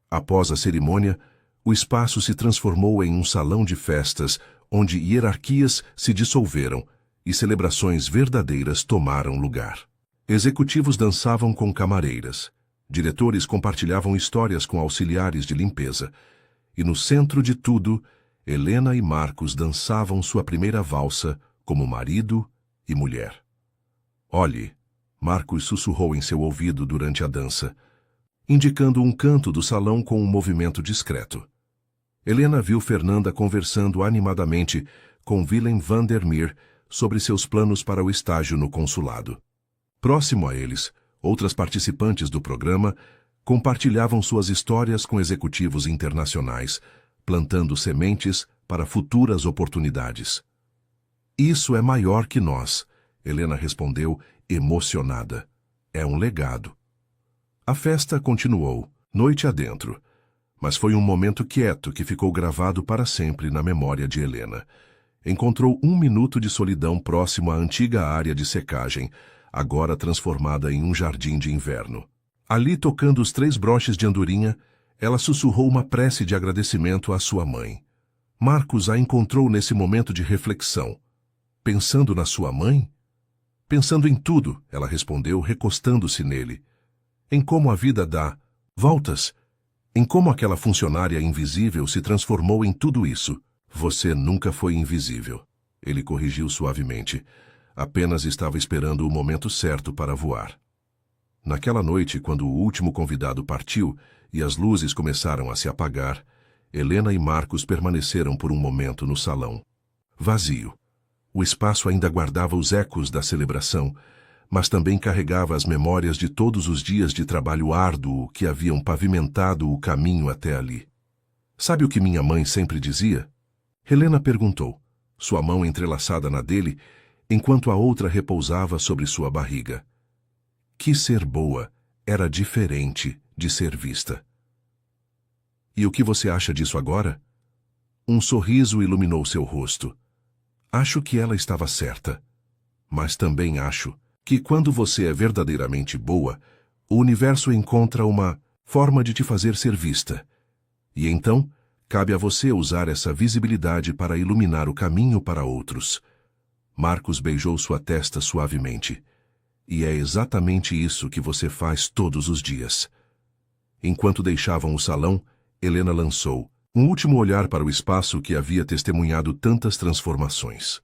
Após a cerimônia, o espaço se transformou em um salão de festas, onde hierarquias se dissolveram e celebrações verdadeiras tomaram lugar. Executivos dançavam com camareiras, diretores compartilhavam histórias com auxiliares de limpeza, e no centro de tudo, Helena e Marcos dançavam sua primeira valsa como marido e mulher. "Olhe", Marcos sussurrou em seu ouvido durante a dança, indicando um canto do salão com um movimento discreto. Helena viu Fernanda conversando animadamente com Willem van der Meer sobre seus planos para o estágio no consulado. Próximo a eles, outras participantes do programa compartilhavam suas histórias com executivos internacionais, plantando sementes para futuras oportunidades. "Isso é maior que nós", Helena respondeu, emocionada. "É um legado." A festa continuou, noite adentro, mas foi um momento quieto que ficou gravado para sempre na memória de Helena. Encontrou 1 minuto de solidão próximo à antiga área de secagem, agora transformada em um jardim de inverno. Ali, tocando os 3 broches de andorinha, ela sussurrou uma prece de agradecimento à sua mãe. Marcos a encontrou nesse momento de reflexão. Pensando na sua mãe? Pensando em tudo, ela respondeu, recostando-se nele. Em como a vida dá voltas, em como aquela funcionária invisível se transformou em tudo isso. Você nunca foi invisível. Ele corrigiu suavemente. Apenas estava esperando o momento certo para voar. Naquela noite, quando o último convidado partiu e as luzes começaram a se apagar, Helena e Marcos permaneceram por um momento no salão. Vazio. O espaço ainda guardava os ecos da celebração, mas também carregava as memórias de todos os dias de trabalho árduo que haviam pavimentado o caminho até ali. Sabe o que minha mãe sempre dizia? Helena perguntou, sua mão entrelaçada na dele, enquanto a outra repousava sobre sua barriga. Que ser boa era diferente de ser vista. E o que você acha disso agora? Um sorriso iluminou seu rosto. Acho que ela estava certa. Mas também acho que quando você é verdadeiramente boa, o universo encontra uma forma de te fazer ser vista. E então, cabe a você usar essa visibilidade para iluminar o caminho para outros. Marcos beijou sua testa suavemente. E é exatamente isso que você faz todos os dias. Enquanto deixavam o salão, Helena lançou um último olhar para o espaço que havia testemunhado tantas transformações.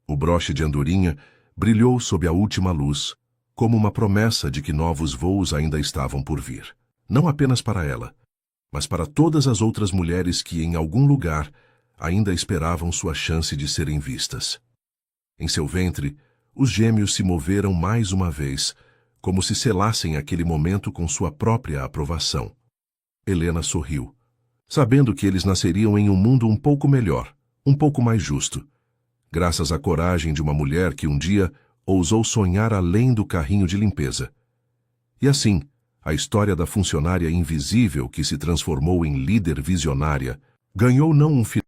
O broche de andorinha brilhou sob a última luz, como uma promessa de que novos voos ainda estavam por vir. Não apenas para ela, mas para todas as outras mulheres que, em algum lugar, ainda esperavam sua chance de serem vistas. Em seu ventre, os gêmeos se moveram mais uma vez, como se selassem aquele momento com sua própria aprovação. Helena sorriu, sabendo que eles nasceriam em um mundo um pouco melhor, um pouco mais justo, graças à coragem de uma mulher que um dia ousou sonhar além do carrinho de limpeza. E assim, a história da funcionária invisível que se transformou em líder visionária ganhou não um final